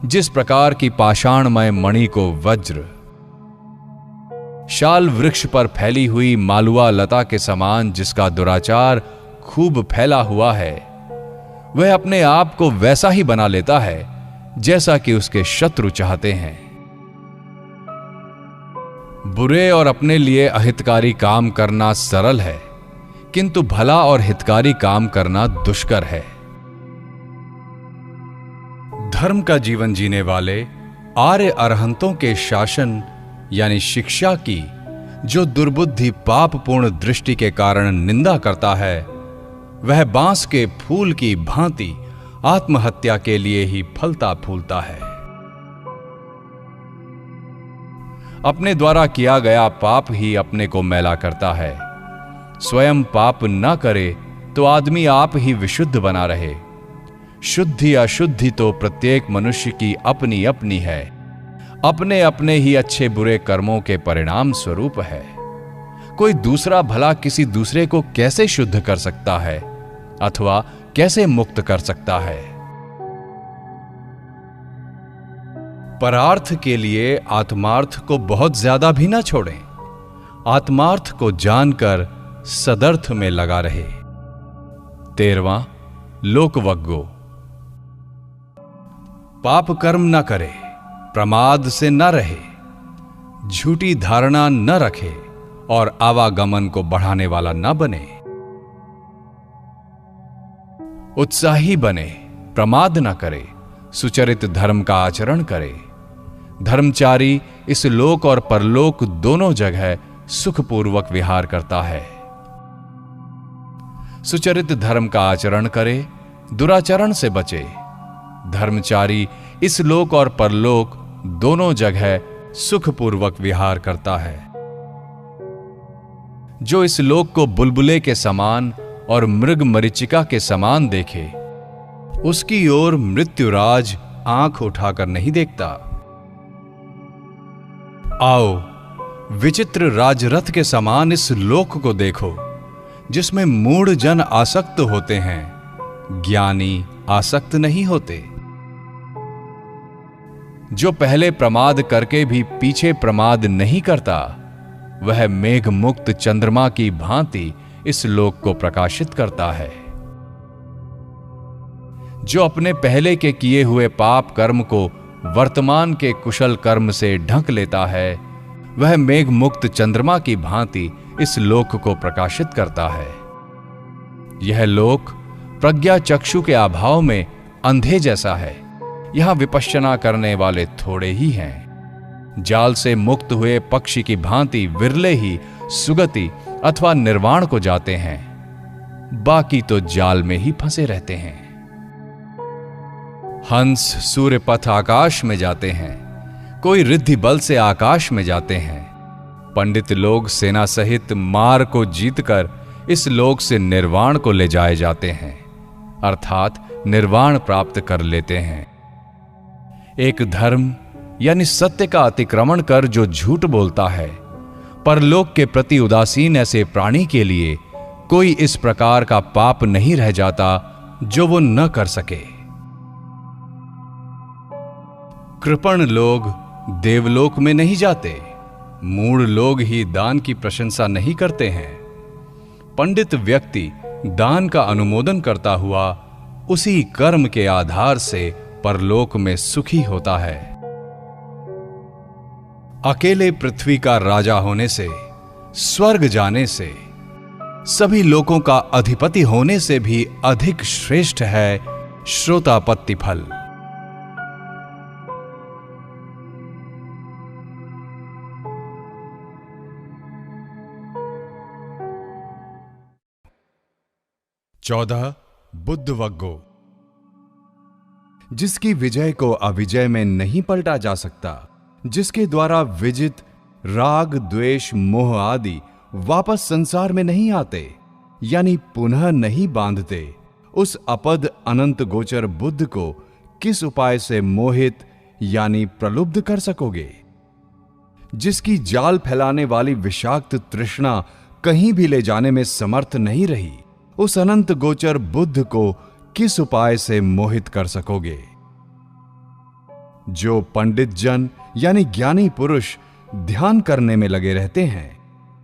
जिस प्रकार की पाषाणमय मणि को वज्र। शाल वृक्ष पर फैली हुई मालुआ लता के समान जिसका दुराचार खूब फैला हुआ है, वह अपने आप को वैसा ही बना लेता है जैसा कि उसके शत्रु चाहते हैं। बुरे और अपने लिए अहितकारी काम करना सरल है, किंतु भला और हितकारी काम करना दुष्कर है। धर्म का जीवन जीने वाले आर्य अरहंतों के शासन यानी शिक्षा की जो दुर्बुद्धि पापपूर्ण दृष्टि के कारण निंदा करता है, वह बांस के फूल की भांति आत्महत्या के लिए ही फलता फूलता है। अपने द्वारा किया गया पाप ही अपने को मैला करता है। स्वयं पाप न करे तो आदमी आप ही विशुद्ध बना रहे। शुद्धि अशुद्धि तो प्रत्येक मनुष्य की अपनी अपनी है, अपने अपने ही अच्छे बुरे कर्मों के परिणाम स्वरूप है। कोई दूसरा भला किसी दूसरे को कैसे शुद्ध कर सकता है अथवा कैसे मुक्त कर सकता है? परार्थ के लिए आत्मार्थ को बहुत ज्यादा भी ना छोड़ें। आत्मार्थ को जानकर सदर्थ में लगा रहे। 13वां लोकवग्गो। पाप कर्म न करे, प्रमाद से न रहे, झूठी धारणा न रखे और आवागमन को बढ़ाने वाला न बने। उत्साही बने, प्रमाद न करे, सुचरित धर्म का आचरण करे। धर्मचारी इस लोक और परलोक दोनों जगह सुखपूर्वक विहार करता है। सुचरित धर्म का आचरण करे, दुराचरण से बचे। धर्मचारी इस लोक और परलोक दोनों जगह सुखपूर्वक विहार करता है। जो इस लोक को बुलबुले के समान और मृग मरीचिका के समान देखे, उसकी ओर मृत्युराज आंख उठाकर नहीं देखता। आओ, विचित्र राजरथ के समान इस लोक को देखो, जिसमें मूढ़ जन आसक्त होते हैं, ज्ञानी आसक्त नहीं होते। जो पहले प्रमाद करके भी पीछे प्रमाद नहीं करता, वह मेघ मुक्त चंद्रमा की भांति इस लोक को प्रकाशित करता है। जो अपने पहले के किए हुए पाप कर्म को वर्तमान के कुशल कर्म से ढक लेता है, वह मेघ मुक्त चंद्रमा की भांति इस लोक को प्रकाशित करता है। यह लोक प्रज्ञा चक्षु के अभाव में अंधे जैसा है। यहां विपश्यना करने वाले थोड़े ही हैं। जाल से मुक्त हुए पक्षी की भांति विरले ही सुगति अथवा निर्वाण को जाते हैं, बाकी तो जाल में ही फंसे रहते हैं। हंस सूर्य पथ आकाश में जाते हैं, कोई रिद्धि बल से आकाश में जाते हैं। पंडित लोग सेना सहित मार को जीतकर इस लोक से निर्वाण को ले जाए जाते हैं, अर्थात निर्वाण प्राप्त कर लेते हैं। एक धर्म यानी सत्य का अतिक्रमण कर जो झूठ बोलता है, परलोक के प्रति उदासीन ऐसे प्राणी के लिए कोई इस प्रकार का पाप नहीं रह जाता जो वो न कर सके। कृपण लोग देवलोक में नहीं जाते, मूढ़ लोग ही दान की प्रशंसा नहीं करते हैं। पंडित व्यक्ति दान का अनुमोदन करता हुआ उसी कर्म के आधार से परलोक में सुखी होता है। अकेले पृथ्वी का राजा होने से, स्वर्ग जाने से, सभी लोकों का अधिपति होने से भी अधिक श्रेष्ठ है श्रोतापत्ति फल। चौदह बुद्धवग्गो। जिसकी विजय को अविजय में नहीं पलटा जा सकता, जिसके द्वारा विजित राग द्वेष मोह आदि वापस संसार में नहीं आते, यानी पुनः नहीं बांधते, उस अपद अनंत गोचर बुद्ध को किस उपाय से मोहित यानी प्रलुब्ध कर सकोगे? जिसकी जाल फैलाने वाली विषाक्त तृष्णा कहीं भी ले जाने में समर्थ नहीं रही, उस अनंत गोचर बुद्ध को किस उपाय से मोहित कर सकोगे? जो पंडित जन यानी ज्ञानी पुरुष ध्यान करने में लगे रहते हैं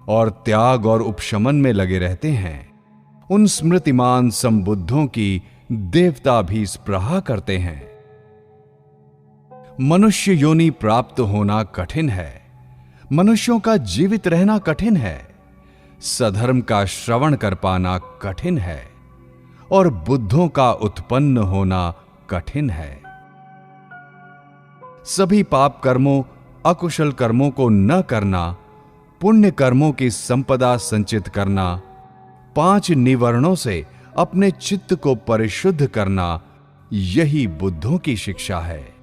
और त्याग और उपशमन में लगे रहते हैं, उन स्मृतिमान संबुद्धों की देवता भी स्पृहा करते हैं। मनुष्य योनि प्राप्त होना कठिन है, मनुष्यों का जीवित रहना कठिन है, सधर्म का श्रवण कर पाना कठिन है और बुद्धों का उत्पन्न होना कठिन है। सभी पाप कर्मों अकुशल कर्मों को न करना, पुण्य कर्मों की संपदा संचित करना, 5 निवर्णों से अपने चित्त को परिशुद्ध करना, यही बुद्धों की शिक्षा है।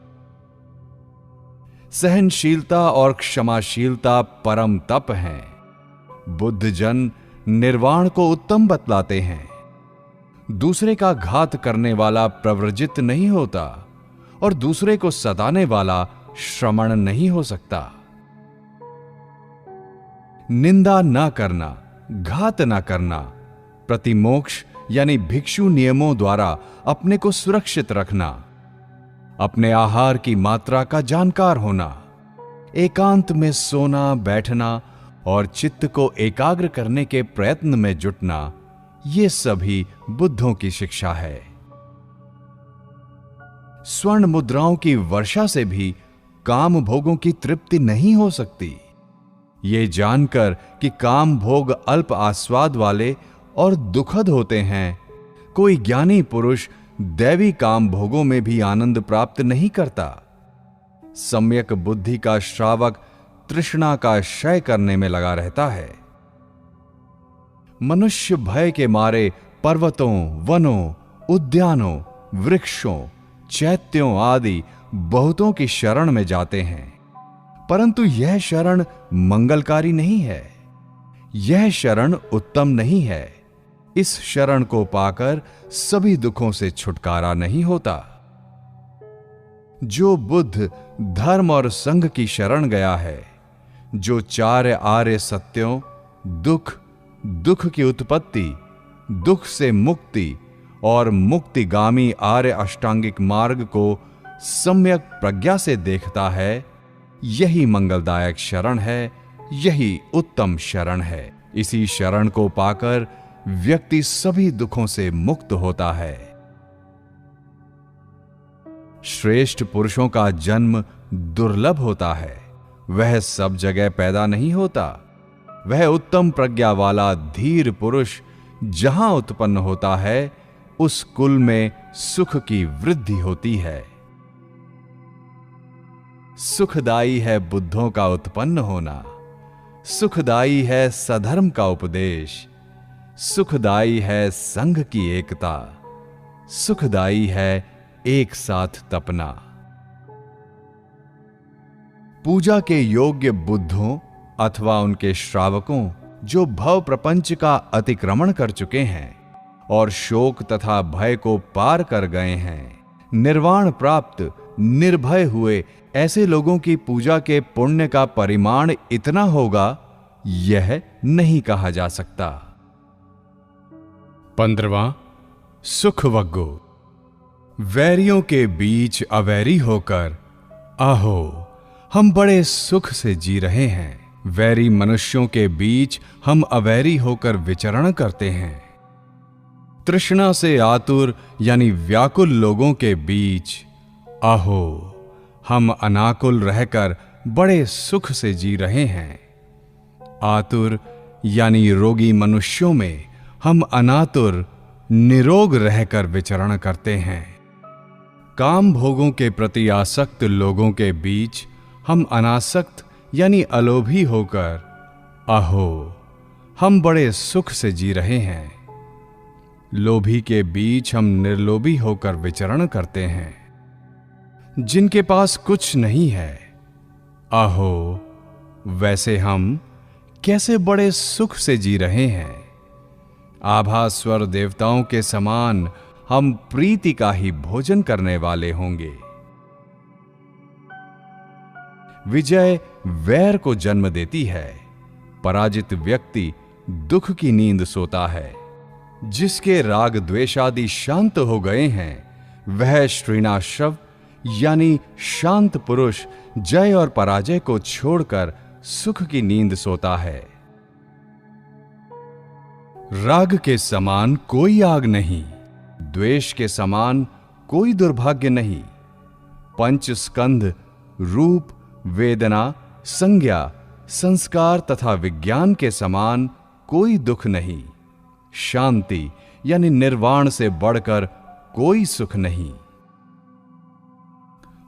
सहनशीलता और क्षमाशीलता परम तप हैं। बुद्ध जन निर्वाण को उत्तम बतलाते हैं। दूसरे का घात करने वाला प्रव्रजित नहीं होता और दूसरे को सताने वाला श्रमण नहीं हो सकता। निंदा न करना, घात न करना, प्रतिमोक्ष यानी भिक्षु नियमों द्वारा अपने को सुरक्षित रखना, अपने आहार की मात्रा का जानकार होना, एकांत में सोना बैठना और चित्त को एकाग्र करने के प्रयत्न में जुटना, ये सभी बुद्धों की शिक्षा है। स्वर्ण मुद्राओं की वर्षा से भी काम भोगों की तृप्ति नहीं हो सकती। ये जानकर कि काम भोग अल्प आस्वाद वाले और दुखद होते हैं, कोई ज्ञानी पुरुष दैवी काम भोगों में भी आनंद प्राप्त नहीं करता। सम्यक बुद्धि का श्रावक तृष्णा का क्षय करने में लगा रहता है। मनुष्य भय के मारे पर्वतों, वनों, उद्यानों, वृक्षों, चैत्यों आदि बहुतों की शरण में जाते हैं, परंतु यह शरण मंगलकारी नहीं है। यह शरण उत्तम नहीं है। इस शरण को पाकर सभी दुखों से छुटकारा नहीं होता। जो बुद्ध धर्म और संघ की शरण गया है, जो चार आर्य सत्यों दुख, दुख की उत्पत्ति, दुख से मुक्ति और मुक्तिगामी आर्य अष्टांगिक मार्ग को सम्यक प्रज्ञा से देखता है, यही मंगलदायक शरण है, यही उत्तम शरण है। इसी शरण को पाकर व्यक्ति सभी दुखों से मुक्त होता है। श्रेष्ठ पुरुषों का जन्म दुर्लभ होता है। वह सब जगह पैदा नहीं होता। वह उत्तम प्रज्ञा वाला धीर पुरुष जहां उत्पन्न होता है, उस कुल में सुख की वृद्धि होती है। सुखदाई है बुद्धों का उत्पन्न होना, सुखदाई है सधर्म का उपदेश, सुखदाई है संघ की एकता, सुखदाई है एक साथ तपना। पूजा के योग्य बुद्धों अथवा उनके श्रावकों जो भव प्रपंच का अतिक्रमण कर चुके हैं और शोक तथा भय को पार कर गए हैं, निर्वाण प्राप्त निर्भय हुए ऐसे लोगों की पूजा के पुण्य का परिमाण इतना होगा, यह नहीं कहा जा सकता। 15वां सुख वग्गो। वैरियों के बीच अवैरी होकर आहो हम बड़े सुख से जी रहे हैं। वैरी मनुष्यों के बीच हम अवैरी होकर विचरण करते हैं। तृष्णा से आतुर यानी व्याकुल लोगों के बीच आहो हम अनाकुल रहकर बड़े सुख से जी रहे हैं। आतुर यानी रोगी मनुष्यों में हम अनातुर निरोग रहकर विचरण करते हैं। काम भोगों के प्रति आसक्त लोगों के बीच हम अनासक्त यानी अलोभी होकर आहो हम बड़े सुख से जी रहे हैं। लोभी के बीच हम निर्लोभी होकर विचरण करते हैं। जिनके पास कुछ नहीं है, आहो वैसे हम कैसे बड़े सुख से जी रहे हैं। आभास्वर देवताओं के समान हम प्रीति का ही भोजन करने वाले होंगे। विजय वैर को जन्म देती है। पराजित व्यक्ति दुख की नींद सोता है। जिसके राग द्वेषादि शांत हो गए हैं, वह श्रीनाश्रव यानी शांत पुरुष जय और पराजय को छोड़कर सुख की नींद सोता है। राग के समान कोई आग नहीं, द्वेष के समान कोई दुर्भाग्य नहीं। पंच स्कंध रूप, वेदना, संज्ञा, संस्कार तथा विज्ञान के समान कोई दुख नहीं। शांति यानी निर्वाण से बढ़कर कोई सुख नहीं।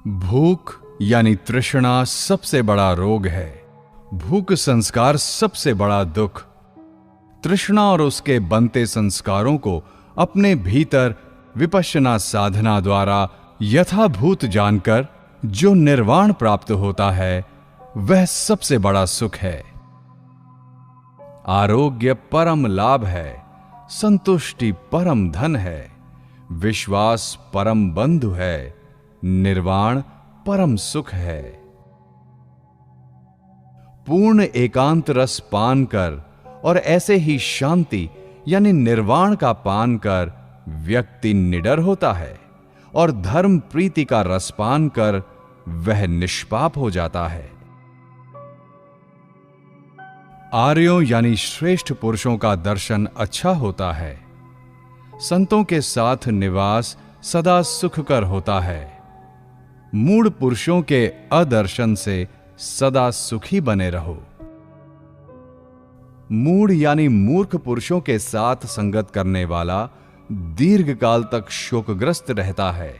भूख यानी तृष्णा सबसे बड़ा रोग है। भूख संस्कार सबसे बड़ा दुख। तृष्णा और उसके बनते संस्कारों को अपने भीतर विपश्यना साधना द्वारा यथाभूत जानकर जो निर्वाण प्राप्त होता है, वह सबसे बड़ा सुख है। आरोग्य परम लाभ है, संतुष्टि परम धन है, विश्वास परम बंधु है, निर्वाण परम सुख है। पूर्ण एकांत रस पान कर और ऐसे ही शांति यानी निर्वाण का पान कर व्यक्ति निडर होता है और धर्म प्रीति का रस पान कर वह निष्पाप हो जाता है। आर्यों यानी श्रेष्ठ पुरुषों का दर्शन अच्छा होता है। संतों के साथ निवास सदा सुखकर होता है। मूढ़ पुरुषों के अदर्शन से सदा सुखी बने रहो। मूढ़ यानी मूर्ख पुरुषों के साथ संगत करने वाला दीर्घ काल तक शोकग्रस्त रहता है।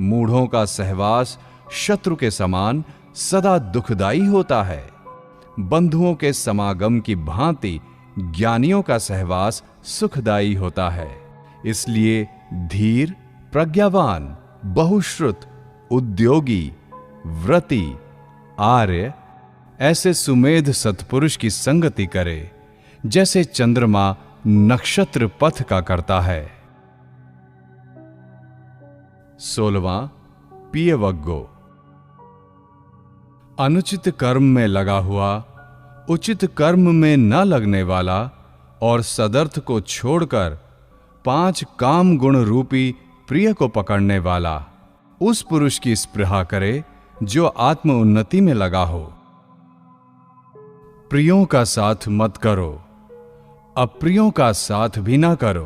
मूढ़ों का सहवास शत्रु के समान सदा दुखदाई होता है। बंधुओं के समागम की भांति ज्ञानियों का सहवास सुखदाई होता है। इसलिए धीर, प्रज्ञावान, बहुश्रुत, उद्योगी, व्रती, आर्य ऐसे सुमेध सत्पुरुष की संगति करे जैसे चंद्रमा नक्षत्र पथ का करता है। 16वां पियवग्गो। अनुचित कर्म में लगा हुआ, उचित कर्म में न लगने वाला और सदर्थ को छोड़कर 5 काम गुण रूपी प्रिय को पकड़ने वाला उस पुरुष की स्पृहा करे जो आत्म उन्नति में लगा हो। प्रियों का साथ मत करो, अप्रियों का साथ भी ना करो।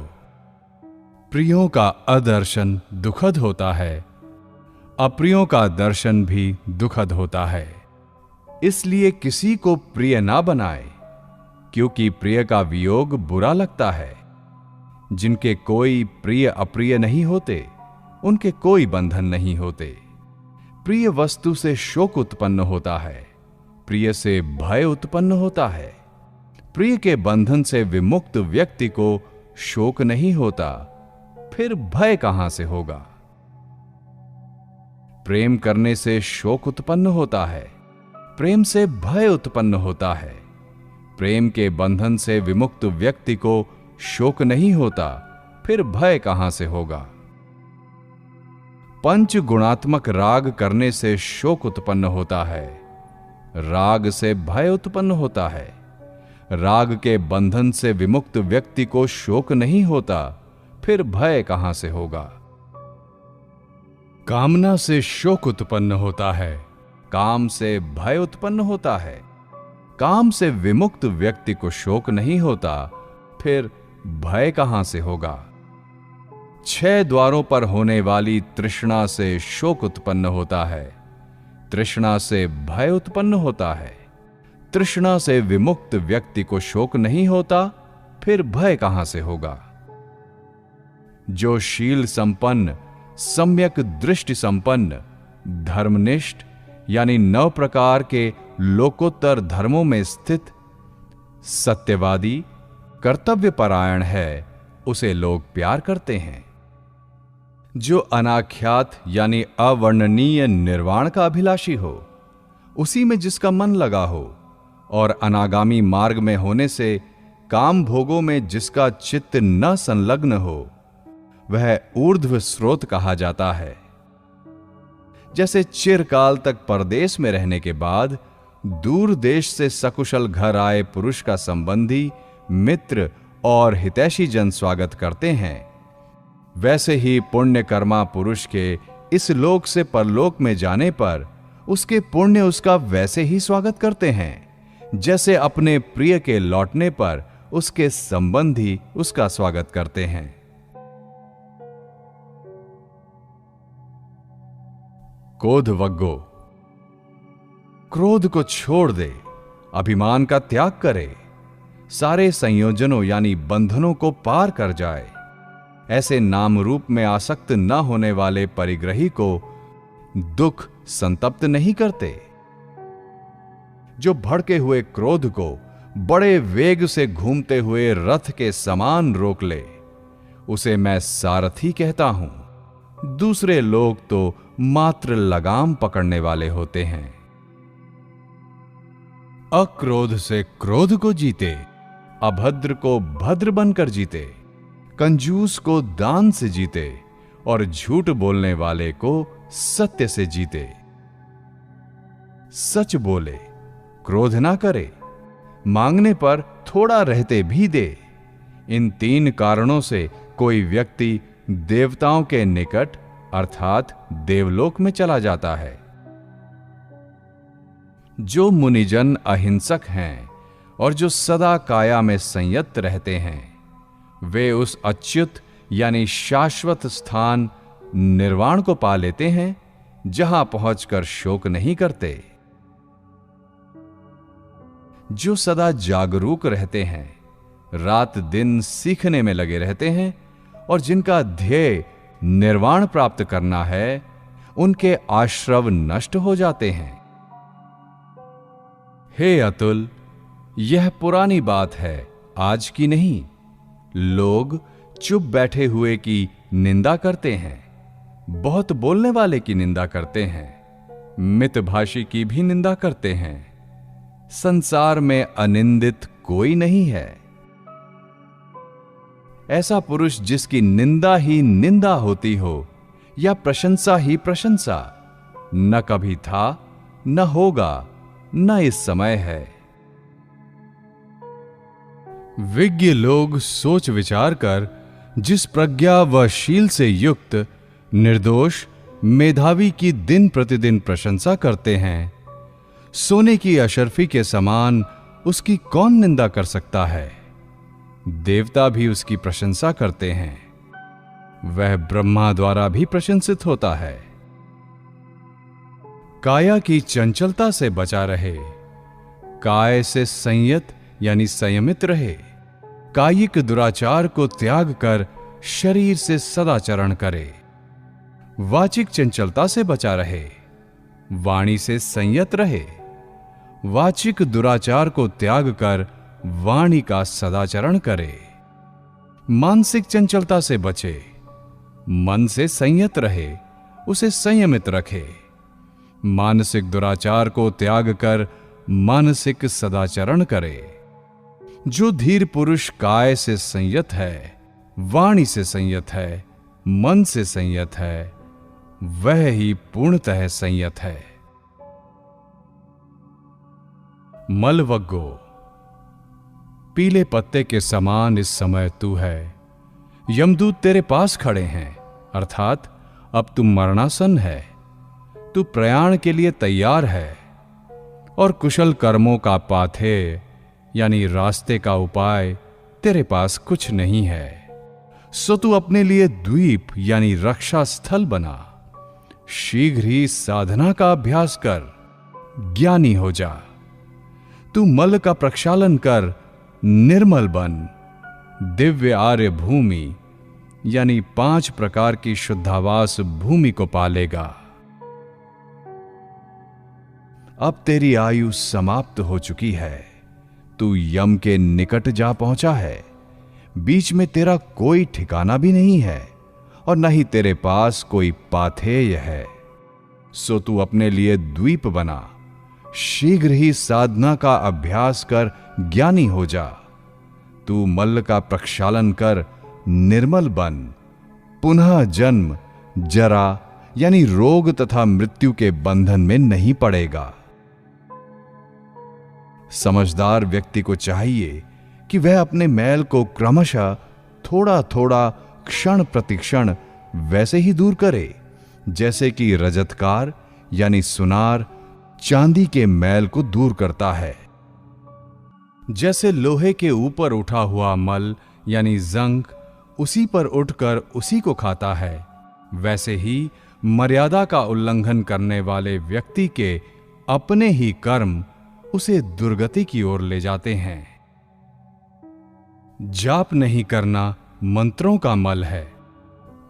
प्रियों का अदर्शन दुखद होता है, अप्रियों का दर्शन भी दुखद होता है। इसलिए किसी को प्रिय ना बनाए, क्योंकि प्रिय का वियोग बुरा लगता है। जिनके कोई प्रिय अप्रिय नहीं होते, उनके कोई बंधन नहीं होते। प्रिय वस्तु से शोक उत्पन्न होता है, प्रिय से भय उत्पन्न होता है। प्रिय के बंधन से विमुक्त व्यक्ति को शोक नहीं होता, फिर भय कहां से होगा। प्रेम करने से शोक उत्पन्न होता है, प्रेम से भय उत्पन्न होता है। प्रेम के बंधन से विमुक्त व्यक्ति को शोक नहीं होता, फिर भय कहां से होगा। पंच गुणात्मक राग करने से शोक उत्पन्न होता है, राग से भय उत्पन्न होता है। राग के बंधन से विमुक्त व्यक्ति को शोक नहीं होता, फिर भय कहां से होगा। कामना से शोक उत्पन्न होता है, काम से भय उत्पन्न होता है। काम से विमुक्त व्यक्ति को शोक नहीं होता, फिर भय कहां से होगा। 6 द्वारों पर होने वाली तृष्णा से शोक उत्पन्न होता है, तृष्णा से भय उत्पन्न होता है। तृष्णा से विमुक्त व्यक्ति को शोक नहीं होता, फिर भय कहां से होगा। जो शील संपन्न, सम्यक दृष्टि संपन्न, धर्मनिष्ठ यानी 9 प्रकार के लोकोत्तर धर्मों में स्थित, सत्यवादी, कर्तव्यपरायण है, उसे लोग प्यार करते हैं। जो अनाख्यात यानी अवर्णनीय निर्वाण का अभिलाषी हो, उसी में जिसका मन लगा हो, और अनागामी मार्ग में होने से काम भोगों में जिसका चित्त न संलग्न हो, वह ऊर्ध्व स्रोत कहा जाता है। जैसे चिरकाल तक परदेश में रहने के बाद दूर देश से सकुशल घर आए पुरुष का संबंधी, मित्र और हितैषी जन स्वागत करते हैं, वैसे ही पुण्य कर्मा पुरुष के इस लोक से परलोक में जाने पर उसके पुण्य उसका वैसे ही स्वागत करते हैं, जैसे अपने प्रिय के लौटने पर उसके संबंधी उसका स्वागत करते हैं। क्रोधवग्गो। क्रोध को छोड़ दे, अभिमान का त्याग करे, सारे संयोजनों यानी बंधनों को पार कर जाए। ऐसे नाम रूप में आसक्त न होने वाले परिग्रही को दुख संतप्त नहीं करते। जो भड़के हुए क्रोध को बड़े वेग से घूमते हुए रथ के समान रोक ले, उसे मैं सारथी कहता हूं। दूसरे लोग तो मात्र लगाम पकड़ने वाले होते हैं। अक्रोध से क्रोध को जीते, अभद्र को भद्र बनकर जीते, कंजूस को दान से जीते और झूठ बोलने वाले को सत्य से जीते। सच बोले, क्रोध ना करे, मांगने पर थोड़ा रहते भी दे। इन 3 कारणों से कोई व्यक्ति देवताओं के निकट अर्थात देवलोक में चला जाता है। जो मुनिजन अहिंसक हैं और जो सदा काया में संयत रहते हैं, वे उस अच्युत यानी शाश्वत स्थान निर्वाण को पा लेते हैं, जहां पहुंचकर शोक नहीं करते। जो सदा जागरूक रहते हैं, रात दिन सीखने में लगे रहते हैं और जिनका ध्येय निर्वाण प्राप्त करना है, उनके आश्रव नष्ट हो जाते हैं। हे अतुल, यह पुरानी बात है, आज की नहीं। लोग चुप बैठे हुए की निंदा करते हैं, बहुत बोलने वाले की निंदा करते हैं, मितभाषी की भी निंदा करते हैं। संसार में अनिंदित कोई नहीं है। ऐसा पुरुष जिसकी निंदा ही निंदा होती हो या प्रशंसा ही प्रशंसा, न कभी था, न होगा, न इस समय है। विज्ञ लोग सोच विचार कर जिस प्रज्ञा व शील से युक्त निर्दोष मेधावी की दिन प्रतिदिन प्रशंसा करते हैं, सोने की अशर्फी के समान उसकी कौन निंदा कर सकता है। देवता भी उसकी प्रशंसा करते हैं, वह ब्रह्मा द्वारा भी प्रशंसित होता है। काया की चंचलता से बचा रहे, काय से संयत यानी संयमित रहे, कायिक दुराचार को त्याग कर शरीर से सदाचरण करे। वाचिक चंचलता से बचा रहे, वाणी से संयत रहे, वाचिक दुराचार को त्याग कर वाणी का सदाचरण करे। मानसिक चंचलता से बचे, मन से संयत रहे, उसे संयमित रखे। मानसिक दुराचार को त्याग कर मानसिक सदाचरण करे। जो धीर पुरुष काय से संयत है, वाणी से संयत है, मन से संयत है, वह ही पूर्णतः संयत है। मलवग्गो, पीले पत्ते के समान इस समय तू है। यमदूत तेरे पास खड़े हैं, अर्थात अब तू मरणासन है। तू प्रयाण के लिए तैयार है और कुशल कर्मों का पाथेय यानी रास्ते का उपाय तेरे पास कुछ नहीं है। सो तू अपने लिए द्वीप यानी रक्षा स्थल बना। शीघ्र ही साधना का अभ्यास कर, ज्ञानी हो जा। तू मल का प्रक्षालन कर, निर्मल बन। दिव्य आर्य भूमि यानी 5 प्रकार की शुद्धावास भूमि को पालेगा। अब तेरी आयु समाप्त हो चुकी है। तू यम के निकट जा पहुंचा है। बीच में तेरा कोई ठिकाना भी नहीं है और न ही तेरे पास कोई पाथेय है। सो तू अपने लिए द्वीप बना। शीघ्र ही साधना का अभ्यास कर ज्ञानी हो जा। तू मल्ल का प्रक्षालन कर, निर्मल बन। पुनः जन्म, जरा यानी रोग तथा मृत्यु के बंधन में नहीं पड़ेगा। समझदार व्यक्ति को चाहिए कि वह अपने मैल को क्रमशः थोड़ा थोड़ा क्षण प्रतिक्षण वैसे ही दूर करे जैसे कि रजतकार यानी सुनार चांदी के मैल को दूर करता है। जैसे लोहे के ऊपर उठा हुआ मल यानी जंक उसी पर उठकर उसी को खाता है, वैसे ही मर्यादा का उल्लंघन करने वाले व्यक्ति के अपने ही कर्म उसे दुर्गति की ओर ले जाते हैं। जाप नहीं करना मंत्रों का मल है,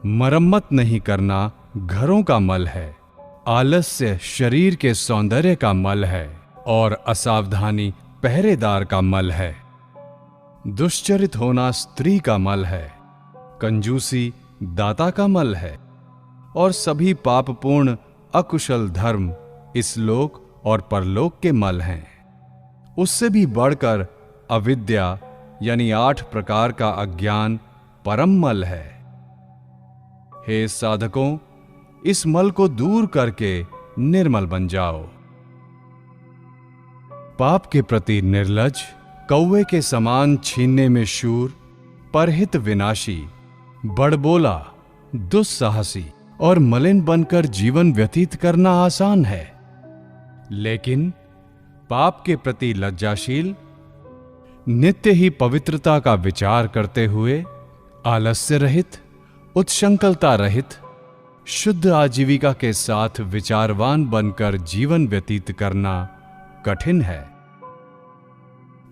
मरम्मत नहीं करना घरों का मल है, आलस्य शरीर के सौंदर्य का मल है और असावधानी पहरेदार का मल है। दुश्चरित होना स्त्री का मल है, कंजूसी दाता का मल है और सभी पापपूर्ण अकुशल धर्म इस लोक और परलोक के मल हैं। उससे भी बढ़कर अविद्या यानी 8 प्रकार का अज्ञान परम मल है। हे साधकों, इस मल को दूर करके निर्मल बन जाओ। पाप के प्रति निर्लज, कौवे के समान छीनने में शूर, परहित विनाशी, बड़बोला, दुस्साहसी और मलिन बनकर जीवन व्यतीत करना आसान है, लेकिन पाप के प्रति लज्जाशील, नित्य ही पवित्रता का विचार करते हुए आलस्य रहित, उत्संकलता रहित, शुद्ध आजीविका के साथ विचारवान बनकर जीवन व्यतीत करना कठिन है।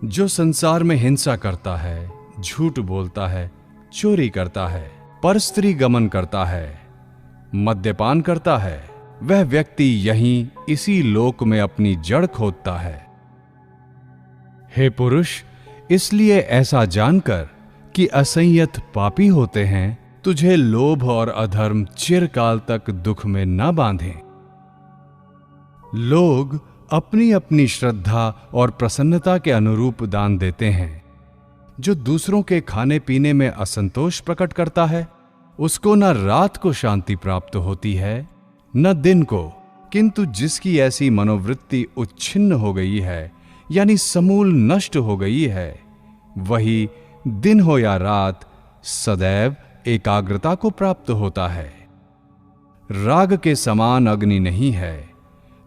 जो संसार में हिंसा करता है, झूठ बोलता है, चोरी करता है, परस्त्री गमन करता है, मद्यपान करता है, वह व्यक्ति यहीं इसी लोक में अपनी जड़ खोदता है। हे पुरुष, इसलिए ऐसा जानकर कि असंयत पापी होते हैं, तुझे लोभ और अधर्म चिरकाल तक दुख में न बांधें। लोग अपनी अपनी श्रद्धा और प्रसन्नता के अनुरूप दान देते हैं। जो दूसरों के खाने पीने में असंतोष प्रकट करता है, उसको न रात को शांति प्राप्त होती है न दिन को, किंतु जिसकी ऐसी मनोवृत्ति उच्छिन्न हो गई है यानी समूल नष्ट हो गई है, वही दिन हो या रात सदैव एकाग्रता को प्राप्त होता है। राग के समान अग्नि नहीं है,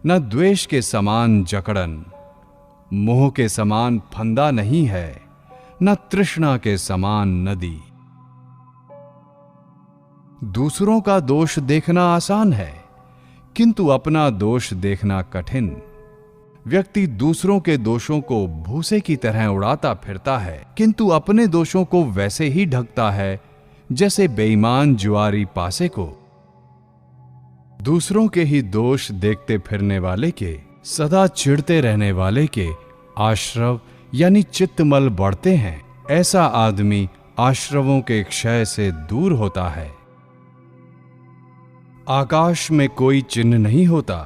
न द्वेष के समान जकड़न, मोह के समान फंदा नहीं है, न तृष्णा के समान नदी। दूसरों का दोष देखना आसान है, किंतु अपना दोष देखना कठिन। व्यक्ति दूसरों के दोषों को भूसे की तरह उड़ाता फिरता है, किंतु अपने दोषों को वैसे ही ढकता है जैसे बेईमान जुआरी पासे को। दूसरों के ही दोष देखते फिरने वाले के, सदा चिढ़ते रहने वाले के आश्रव यानी चित्तमल बढ़ते हैं। ऐसा आदमी आश्रवों के क्षय से दूर होता है। आकाश में कोई चिन्ह नहीं होता,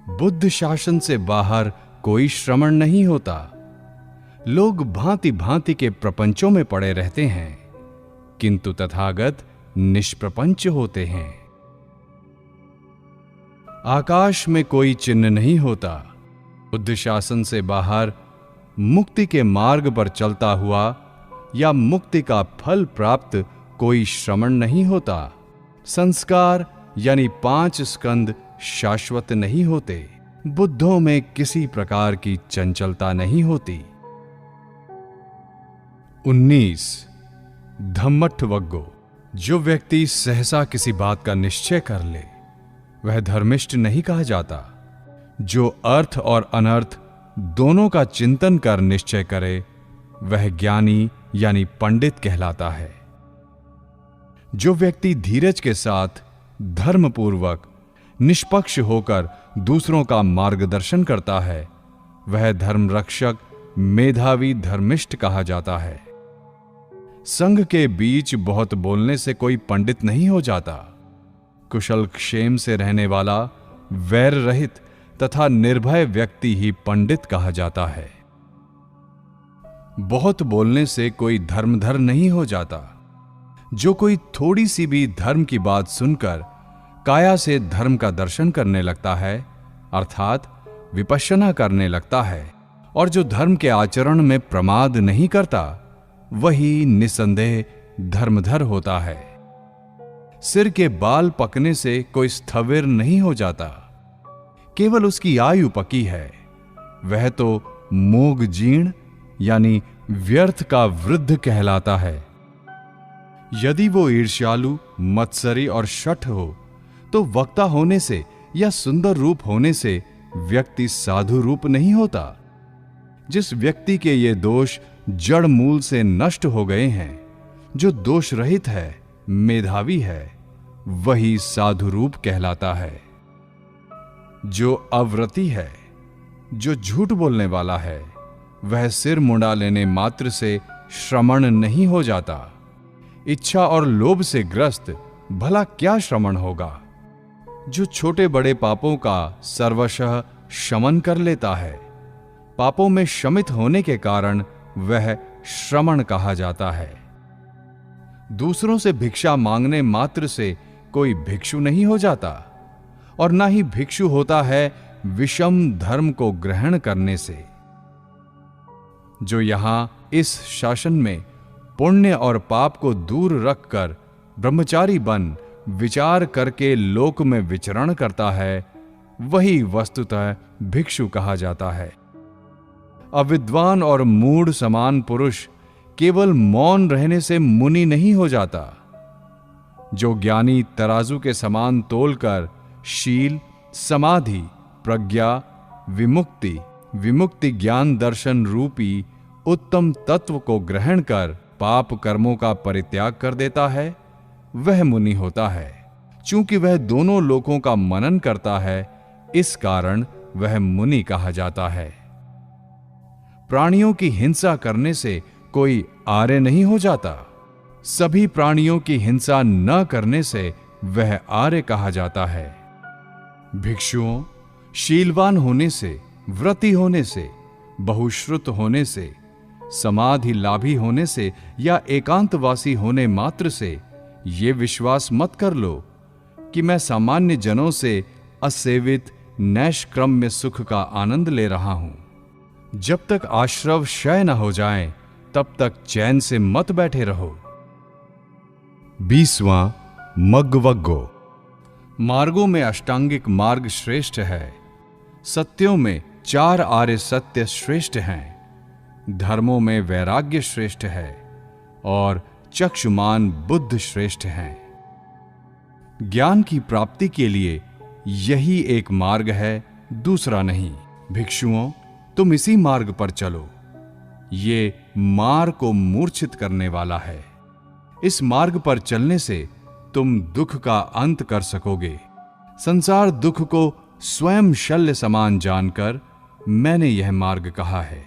बुद्ध शासन से बाहर कोई श्रमण नहीं होता। लोग भांति भांति के प्रपंचों में पड़े रहते हैं, किंतु तथागत निष्प्रपंच होते हैं। आकाश में कोई चिन्ह नहीं होता, बुद्ध शासन से बाहर मुक्ति के मार्ग पर चलता हुआ या मुक्ति का फल प्राप्त कोई श्रमण नहीं होता। संस्कार यानी 5 स्कंद शाश्वत नहीं होते। बुद्धों में किसी प्रकार की चंचलता नहीं होती। 19 धम्मट्ठवग्गो, जो व्यक्ति सहसा किसी बात का निश्चय कर ले, वह धर्मिष्ठ नहीं कहा जाता। जो अर्थ और अनर्थ दोनों का चिंतन कर निश्चय करे, वह ज्ञानी यानी पंडित कहलाता है। जो व्यक्ति धीरज के साथ धर्मपूर्वक निष्पक्ष होकर दूसरों का मार्गदर्शन करता है, वह धर्मरक्षक मेधावी धर्मिष्ठ कहा जाता है। संघ के बीच बहुत बोलने से कोई पंडित नहीं हो जाता। कुशल क्षेम से रहने वाला वैर रहित तथा निर्भय व्यक्ति ही पंडित कहा जाता है। बहुत बोलने से कोई धर्मधर नहीं हो जाता। जो कोई थोड़ी सी भी धर्म की बात सुनकर काया से धर्म का दर्शन करने लगता है, अर्थात विपश्यना करने लगता है, और जो धर्म के आचरण में प्रमाद नहीं करता, वही निसंदेह धर्मधर होता है। सिर के बाल पकने से कोई स्थविर नहीं हो जाता, केवल उसकी आयु पकी है। वह तो मोग जीर्ण यानी व्यर्थ का वृद्ध कहलाता है। यदि वो ईर्ष्यालु, मत्सरी और शठ हो, तो वक्ता होने से या सुंदर रूप होने से व्यक्ति साधु रूप नहीं होता। जिस व्यक्ति के ये दोष जड़ मूल से नष्ट हो गए हैं, जो दोष रहित है, मेधावी है, वही साधु रूप कहलाता है। जो अव्रती है, जो झूठ बोलने वाला है, वह सिर मुंडा लेने मात्र से श्रमण नहीं हो जाता। इच्छा और लोभ से ग्रस्त भला क्या श्रमण होगा? जो छोटे बड़े पापों का सर्वशः शमन कर लेता है, पापों में शमित होने के कारण वह श्रमण कहा जाता है। दूसरों से भिक्षा मांगने मात्र से कोई भिक्षु नहीं हो जाता, और ना ही भिक्षु होता है विषम धर्म को ग्रहण करने से। जो यहां इस शासन में पुण्य और पाप को दूर रखकर ब्रह्मचारी बन विचार करके लोक में विचरण करता है, वही वस्तुतः भिक्षु कहा जाता है। अविद्वान और मूढ़ समान पुरुष केवल मौन रहने से मुनि नहीं हो जाता। जो ज्ञानी तराजू के समान तोलकर शील, समाधि, प्रज्ञा, विमुक्ति ज्ञान दर्शन रूपी उत्तम तत्व को ग्रहण कर पाप कर्मों का परित्याग कर देता है, वह मुनि होता है। चूंकि वह दोनों लोकों का मनन करता है, इस कारण वह मुनि कहा जाता है। प्राणियों की हिंसा करने से कोई आर्य नहीं हो जाता। सभी प्राणियों की हिंसा न करने से वह आर्य कहा जाता है। भिक्षुओं, शीलवान होने से, व्रती होने से, बहुश्रुत होने से, समाधि लाभी होने से या एकांतवासी होने मात्र से ये विश्वास मत कर लो कि मैं सामान्य जनों से असेवित नैष्क्रम में सुख का आनंद ले रहा हूं। जब तक आश्रव क्षय न हो जाएं, तब तक चैन से मत बैठे रहो। 20वां मग्गवग्गो। मार्गों में अष्टांगिक मार्ग श्रेष्ठ है। सत्यों में 4 आर्य सत्य श्रेष्ठ हैं। धर्मों में वैराग्य श्रेष्ठ है और चक्षुमान बुद्ध श्रेष्ठ हैं। ज्ञान की प्राप्ति के लिए यही एक मार्ग है, दूसरा नहीं। भिक्षुओं, तुम इसी मार्ग पर चलो। ये मार को मूर्छित करने वाला है। इस मार्ग पर चलने से तुम दुख का अंत कर सकोगे। संसार दुख को स्वयं शल्य समान जानकर मैंने यह मार्ग कहा है।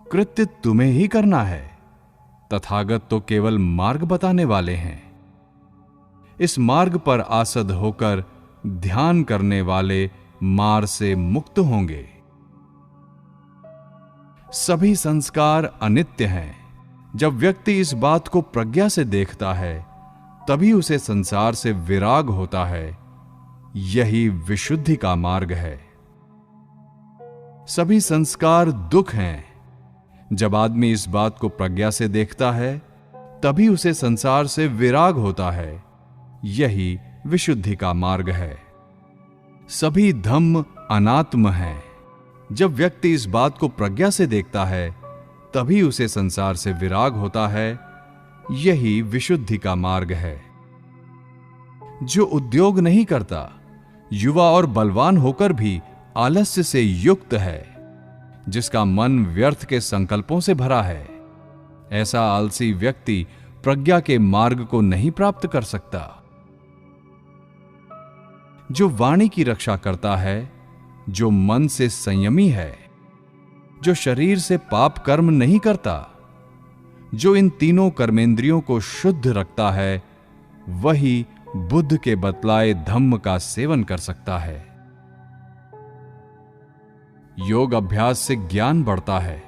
कृत्य तुम्हें ही करना है, तथागत तो केवल मार्ग बताने वाले हैं। इस मार्ग पर आसद होकर ध्यान करने वाले मार से मुक्त होंगे। सभी संस्कार अनित्य हैं। जब व्यक्ति इस बात को प्रज्ञा से देखता है, तभी उसे संसार से विराग होता है। यही विशुद्धि का मार्ग है। सभी संस्कार दुख हैं। जब आदमी इस बात को प्रज्ञा से देखता है, तभी उसे संसार से विराग होता है। यही विशुद्धि का मार्ग है। सभी धम्म अनात्म हैं। जब व्यक्ति इस बात को प्रज्ञा से देखता है, तभी उसे संसार से विराग होता है। यही विशुद्धि का मार्ग है। जो उद्योग नहीं करता, युवा और बलवान होकर भी आलस्य से युक्त है, जिसका मन व्यर्थ के संकल्पों से भरा है, ऐसा आलसी व्यक्ति प्रज्ञा के मार्ग को नहीं प्राप्त कर सकता। जो वाणी की रक्षा करता है, जो मन से संयमी है, जो शरीर से पाप कर्म नहीं करता, जो इन तीनों कर्मेंद्रियों को शुद्ध रखता है, वही बुद्ध के बतलाए धम्म का सेवन कर सकता है। योग अभ्यास से ज्ञान बढ़ता है।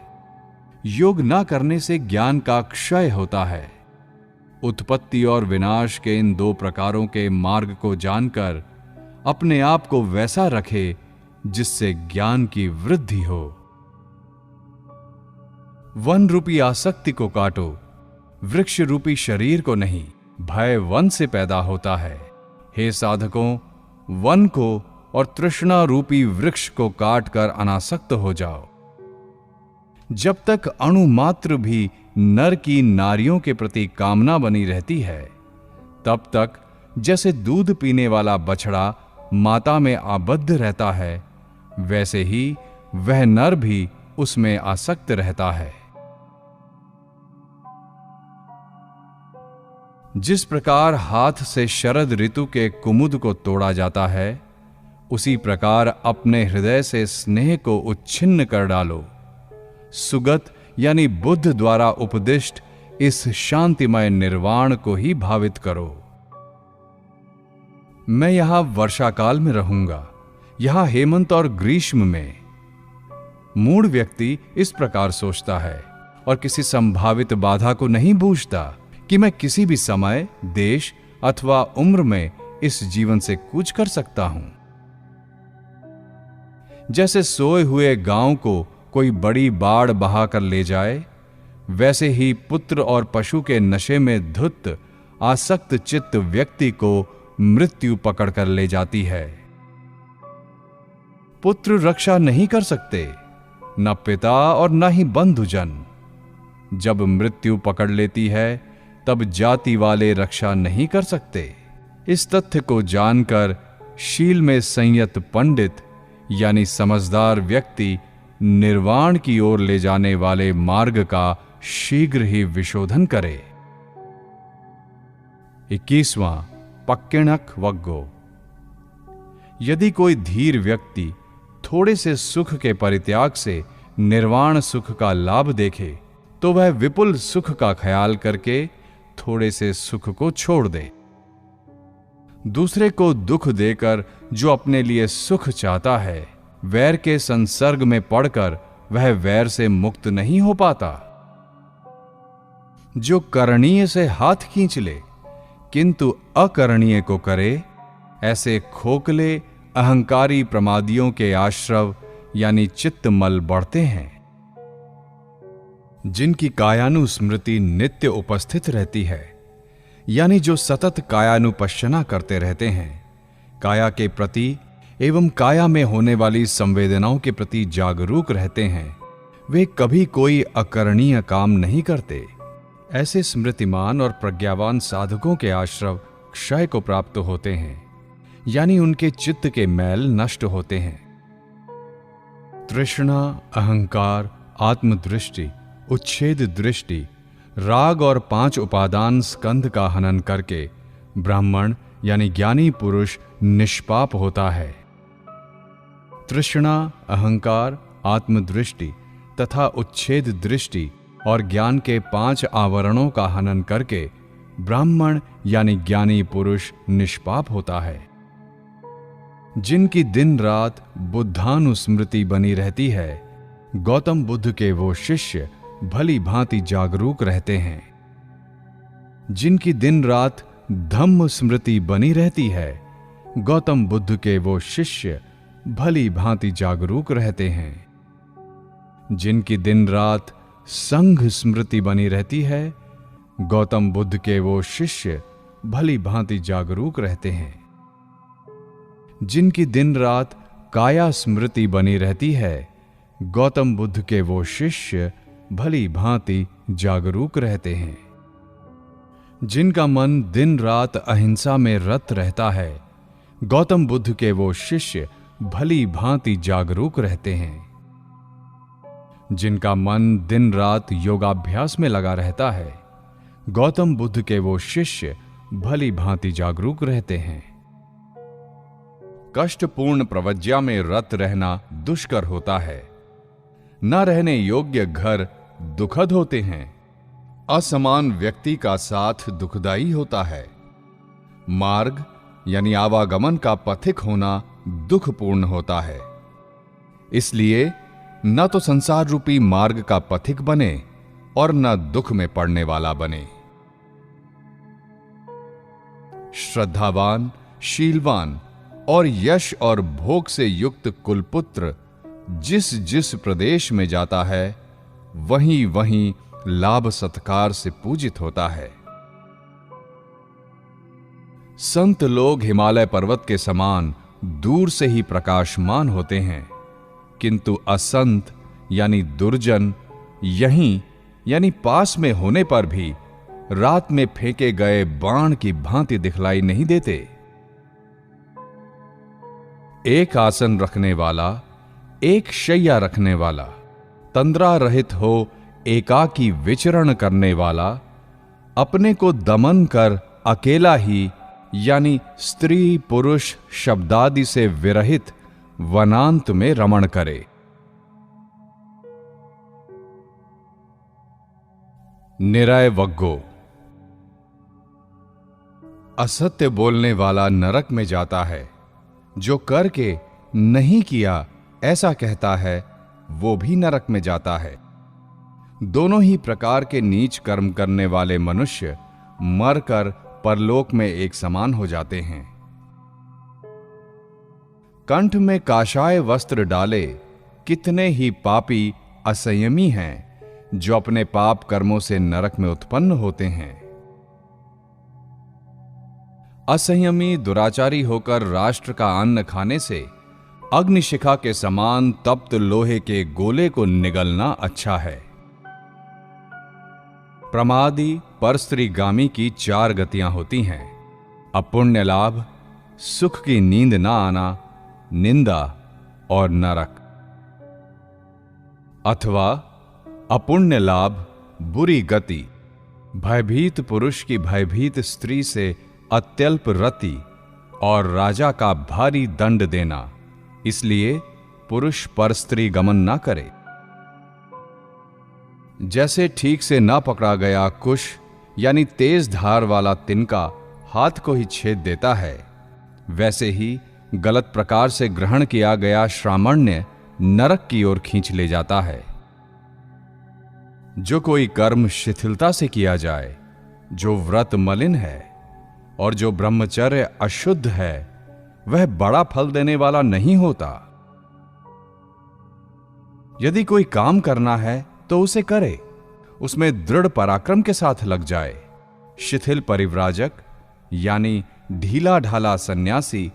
योग ना करने से ज्ञान का क्षय होता है। उत्पत्ति और विनाश के इन 2 प्रकारों के मार्ग को जानकर अपने आप को वैसा रखे जिससे ज्ञान की वृद्धि हो। वन रूपी आसक्ति को काटो, वृक्ष रूपी शरीर को नहीं। भय वन से पैदा होता है। हे साधकों, वन को और तृष्णा रूपी वृक्ष को काटकर अनासक्त हो जाओ। जब तक अणु मात्र भी नर की नारियों के प्रति कामना बनी रहती है, तब तक जैसे दूध पीने वाला बछड़ा माता में आबद्ध रहता है, वैसे ही वह नर भी उसमें आसक्त रहता है। जिस प्रकार हाथ से शरद ऋतु के कुमुद को तोड़ा जाता है, उसी प्रकार अपने हृदय से स्नेह को उच्छिन्न कर डालो। सुगत यानी बुद्ध द्वारा उपदिष्ट इस शांतिमय निर्वाण को ही भावित करो। मैं यहां वर्षा काल में रहूंगा, यहां हेमंत और ग्रीष्म में। मूढ़ व्यक्ति इस प्रकार सोचता है और किसी संभावित बाधा को नहीं बूझता कि मैं किसी भी समय, देश अथवा उम्र में इस जीवन से कूच कर सकता हूं। जैसे सोए हुए गांव को कोई बड़ी बाढ़ बहा कर ले जाए, वैसे ही पुत्र और पशु के नशे में धुत आसक्त चित्त व्यक्ति को मृत्यु पकड़ कर ले जाती है। पुत्र रक्षा नहीं कर सकते, न पिता और न ही बंधुजन। जब मृत्यु पकड़ लेती है तब जाति वाले रक्षा नहीं कर सकते। इस तथ्य को जानकर शील में संयत पंडित यानी समझदार व्यक्ति निर्वाण की ओर ले जाने वाले मार्ग का शीघ्र ही विशोधन करे। 21वां पक्किणक वग्गो। यदि कोई धीर व्यक्ति थोड़े से सुख के परित्याग से निर्वाण सुख का लाभ देखे तो वह विपुल सुख का ख्याल करके थोड़े से सुख को छोड़ दे। दूसरे को दुख देकर जो अपने लिए सुख चाहता है, वैर के संसर्ग में पड़कर वह वैर से मुक्त नहीं हो पाता। जो करणीय से हाथ खींच ले किंतु अकरणीय को करे, ऐसे खोखले अहंकारी प्रमादियों के आश्रव यानी चित्तमल बढ़ते हैं। जिनकी कायानुस्मृति नित्य उपस्थित रहती है, यानी जो सतत कायानुपश्चना करते रहते हैं, काया के प्रति एवं काया में होने वाली संवेदनाओं के प्रति जागरूक रहते हैं, वे कभी कोई अकरणीय काम नहीं करते। ऐसे स्मृतिमान और प्रज्ञावान साधकों के आश्रव क्षय को प्राप्त होते हैं, यानी उनके चित्त के मैल नष्ट होते हैं। तृष्णा, अहंकार, आत्मदृष्टि, उच्छेद दृष्टि, राग और 5 उपादान स्कंध का हनन करके ब्राह्मण यानी ज्ञानी पुरुष निष्पाप होता है। तृष्णा, अहंकार, आत्मदृष्टि तथा उच्छेद दृष्टि और ज्ञान के 5 आवरणों का हनन करके ब्राह्मण यानी ज्ञानी पुरुष निष्पाप होता है। जिनकी दिन रात बुद्धानुस्मृति बनी रहती है, गौतम बुद्ध के वो शिष्य भली भांति जागरूक रहते हैं। जिनकी दिन रात धम्म स्मृति बनी रहती है, गौतम बुद्ध के वो शिष्य भली भांति जागरूक रहते हैं। जिनकी दिन रात संघ स्मृति बनी रहती है, गौतम बुद्ध के वो शिष्य भली भांति जागरूक रहते हैं। जिनकी दिन रात काया स्मृति बनी रहती है, गौतम बुद्ध के वो शिष्य भली भांति जागरूक रहते हैं। जिनका मन दिन रात अहिंसा में रत रहता है, गौतम बुद्ध के वो शिष्य भली भांति जागरूक रहते हैं। जिनका मन दिन रात योगाभ्यास में लगा रहता है, गौतम बुद्ध के वो शिष्य भली भांति जागरूक रहते हैं। कष्टपूर्ण प्रवज्ञा में रत रहना दुष्कर होता है। न रहने योग्य घर दुखद होते हैं। असमान व्यक्ति का साथ दुखदाई होता है। मार्ग यानी आवागमन का पथिक होना दुखपूर्ण होता है। इसलिए न तो संसार रूपी मार्ग का पथिक बने और न दुख में पड़ने वाला बने। श्रद्धावान, शीलवान और यश और भोग से युक्त कुलपुत्र जिस जिस प्रदेश में जाता है, वहीं वहीं लाभ सत्कार से पूजित होता है। संत लोग हिमालय पर्वत के समान दूर से ही प्रकाशमान होते हैं, किंतु असंत यानी दुर्जन यहीं यानी पास में होने पर भी रात में फेंके गए बाण की भांति दिखलाई नहीं देते। एक आसन रखने वाला, एक शैया रखने वाला, तंद्रा रहित हो एकाकी विचरण करने वाला, अपने को दमन कर अकेला ही यानी स्त्री पुरुष शब्दादि से विरहित वनांत में रमण करे। निरय वग्गो। असत्य बोलने वाला नरक में जाता है, जो करके नहीं किया ऐसा कहता है वो भी नरक में जाता है। दोनों ही प्रकार के नीच कर्म करने वाले मनुष्य मरकर परलोक में एक समान हो जाते हैं। कंठ में काशाय वस्त्र डाले कितने ही पापी असंयमी हैं, जो अपने पाप कर्मों से नरक में उत्पन्न होते हैं। असंयमी दुराचारी होकर राष्ट्र का अन्न खाने से अग्निशिखा के समान तप्त लोहे के गोले को निगलना अच्छा है। प्रमादी परस्त्रीगामी की 4 गतियां होती हैं: अपुण्य लाभ, सुख की नींद ना आना, निंदा और नरक। अथवा अपुण्य लाभ, बुरी गति, भयभीत पुरुष की भयभीत स्त्री से अत्यल्प रति और राजा का भारी दंड देना, इसलिए पुरुष परस्त्री गमन ना करे। जैसे ठीक से ना पकड़ा गया कुश यानी तेज धार वाला तिनका हाथ को ही छेद देता है, वैसे ही गलत प्रकार से ग्रहण किया गया श्रामण्य नरक की ओर खींच ले जाता है। जो कोई कर्म शिथिलता से किया जाए, जो व्रत मलिन है और जो ब्रह्मचर्य अशुद्ध है, वह बड़ा फल देने वाला नहीं होता। यदि कोई काम करना है तो उसे करे, उसमें दृढ़ पराक्रम के साथ लग जाए। शिथिल परिव्राजक यानी ढीला ढाला सन्यासी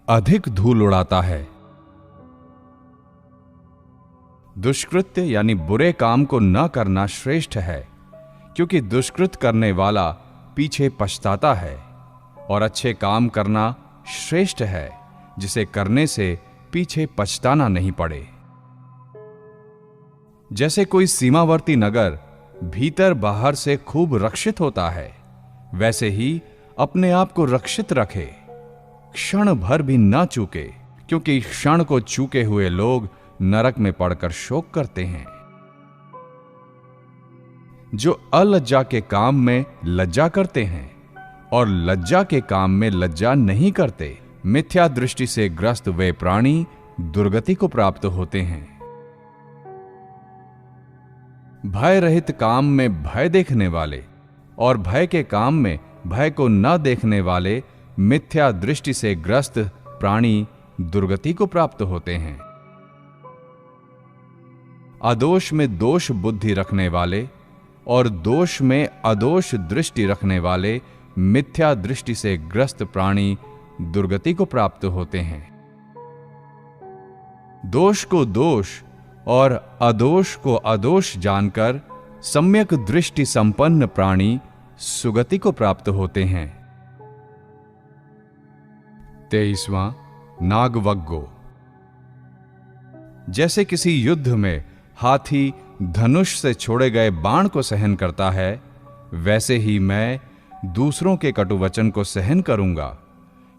अधिक धूल उड़ाता है। दुष्कृत्य यानी बुरे काम को न करना श्रेष्ठ है, क्योंकि दुष्कृत करने वाला पीछे पछताता है, और अच्छे काम करना श्रेष्ठ है, जिसे करने से पीछे पछताना नहीं पड़े। जैसे कोई सीमावर्ती नगर भीतर बाहर से खूब रक्षित होता है, वैसे ही अपने आप को रक्षित रखे, क्षण भर भी ना चूके, क्योंकि क्षण को चूके हुए लोग नरक में पड़कर शोक करते हैं। जो अलज्जा के काम में लज्जा करते हैं और लज्जा के काम में लज्जा नहीं करते, मिथ्या दृष्टि से ग्रस्त वे प्राणी दुर्गति को प्राप्त होते हैं। भय रहित काम में भय देखने वाले और भय के काम में भय को न देखने वाले मिथ्या दृष्टि से ग्रस्त प्राणी दुर्गति को प्राप्त होते हैं। अदोष में दोष बुद्धि रखने वाले और दोष में अदोष दृष्टि रखने वाले मिथ्या दृष्टि से ग्रस्त प्राणी दुर्गति को प्राप्त होते हैं। दोष को दोष और अदोष को अदोष जानकर सम्यक दृष्टि संपन्न प्राणी सुगति को प्राप्त होते हैं। 23वां नागवग्गो। जैसे किसी युद्ध में हाथी धनुष से छोड़े गए बाण को सहन करता है, वैसे ही मैं दूसरों के कटुवचन को सहन करूंगा,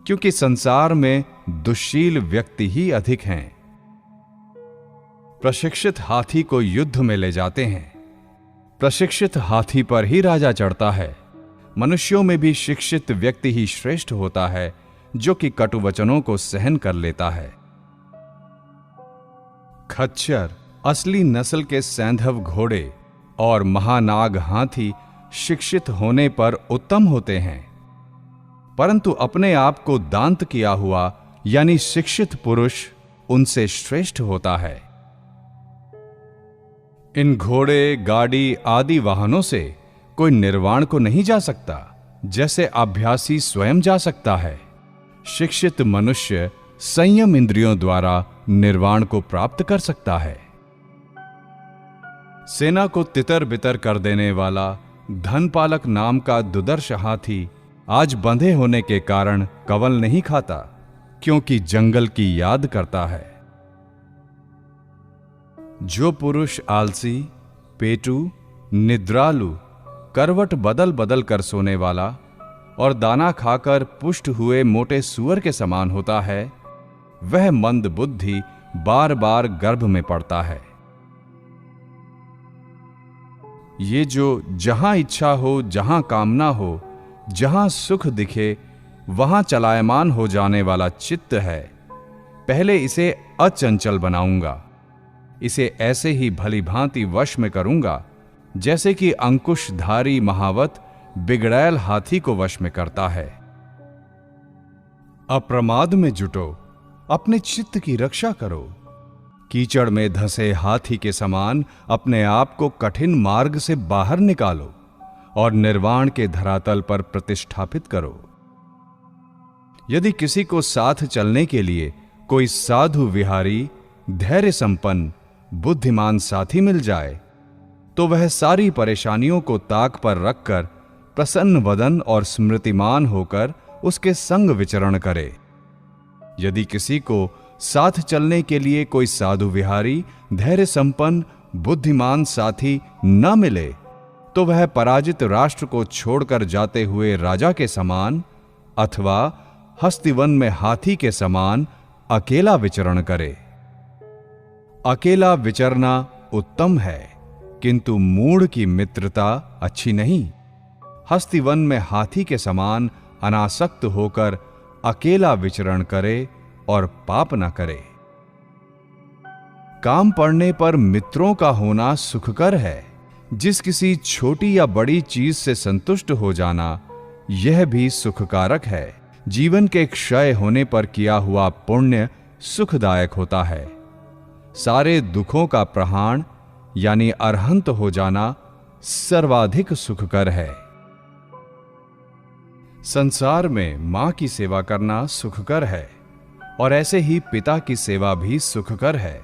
क्योंकि संसार में दुष्शील व्यक्ति ही अधिक हैं। प्रशिक्षित हाथी को युद्ध में ले जाते हैं। प्रशिक्षित हाथी पर ही राजा चढ़ता है। मनुष्यों में भी शिक्षित व्यक्ति ही श्रेष्ठ होता है, जो कि कटुवचनों को सहन कर लेता है। खच्चर, असली नस्ल के सैंधव घोड़े और महानाग हाथी शिक्षित होने पर उत्तम होते हैं, परंतु अपने आप को दांत किया हुआ यानी शिक्षित पुरुष उनसे श्रेष्ठ होता है। इन घोड़े, गाड़ी आदि वाहनों से कोई निर्वाण को नहीं जा सकता, जैसे अभ्यासी स्वयं जा सकता है। शिक्षित मनुष्य संयम इंद्रियों द्वारा निर्वाण को प्राप्त कर सकता है। सेना को तितर बितर कर देने वाला धनपालक नाम का दुदर्श हाथी आज बंधे होने के कारण कवल नहीं खाता, क्योंकि जंगल की याद करता है। जो पुरुष आलसी, पेटू, निद्रालु, करवट बदल बदल कर सोने वाला और दाना खाकर पुष्ट हुए मोटे सूअर के समान होता है, वह मंद बुद्धि बार बार गर्भ में पड़ता है। ये जो जहां इच्छा हो, जहां कामना हो, जहां सुख दिखे वहां चलायमान हो जाने वाला चित्त है, पहले इसे अचंचल बनाऊंगा। इसे ऐसे ही भली भांति वश में करूंगा जैसे कि अंकुशधारी महावत बिगड़ैल हाथी को वश में करता है। अप्रमाद में जुटो, अपने चित्त की रक्षा करो। कीचड़ में धंसे हाथी के समान अपने आप को कठिन मार्ग से बाहर निकालो और निर्वाण के धरातल पर प्रतिष्ठापित करो। यदि किसी को साथ चलने के लिए कोई साधु विहारी, धैर्य संपन्न, बुद्धिमान साथी मिल जाए तो वह सारी परेशानियों को ताक पर रखकर प्रसन्न वदन और स्मृतिमान होकर उसके संग विचरण करे। यदि किसी को साथ चलने के लिए कोई साधु विहारी, धैर्य संपन्न, बुद्धिमान साथी न मिले तो वह पराजित राष्ट्र को छोड़कर जाते हुए राजा के समान अथवा हस्तिवन में हाथी के समान अकेला विचरण करे। अकेला विचरना उत्तम है, किंतु मूढ़ की मित्रता अच्छी नहीं। हस्तिवन में हाथी के समान अनासक्त होकर अकेला विचरण करे और पाप न करे। काम पड़ने पर मित्रों का होना सुखकर है। जिस किसी छोटी या बड़ी चीज से संतुष्ट हो जाना, यह भी सुखकारक है। जीवन के क्षय होने पर किया हुआ पुण्य सुखदायक होता है। सारे दुखों का प्रहाण यानी अरहंत हो जाना सर्वाधिक सुखकर है। संसार में मां की सेवा करना सुखकर है और ऐसे ही पिता की सेवा भी सुखकर है।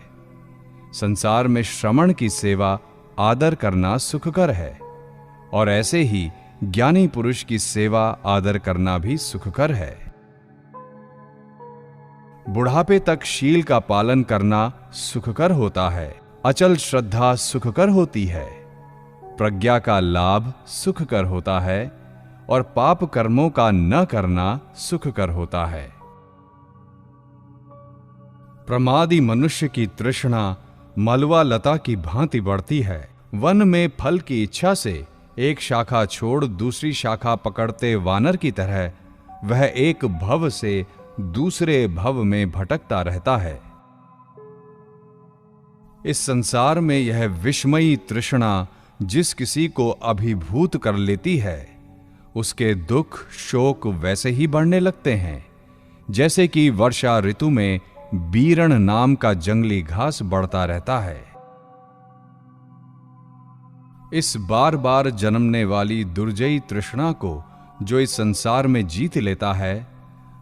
संसार में श्रमण की सेवा आदर करना सुखकर है और ऐसे ही ज्ञानी पुरुष की सेवा आदर करना भी सुखकर है। बुढ़ापे तक शील का पालन करना सुखकर होता है। अचल श्रद्धा सुखकर होती है। प्रज्ञा का लाभ सुखकर होता है और पाप कर्मों का न करना सुखकर होता है। प्रमादी मनुष्य की तृष्णा मलवा लता की भांति बढ़ती है। वन में फल की इच्छा से एक शाखा छोड़ दूसरी शाखा पकड़ते वानर की तरह वह एक भव से दूसरे भव में भटकता रहता है। इस संसार में यह विस्मयी तृष्णा जिस किसी को अभिभूत कर लेती है, उसके दुख शोक वैसे ही बढ़ने लगते हैं जैसे कि वर्षा ऋतु में बीरण नाम का जंगली घास बढ़ता रहता है। इस बार बार जन्मने वाली दुर्जयी तृष्णा को जो इस संसार में जीत लेता है,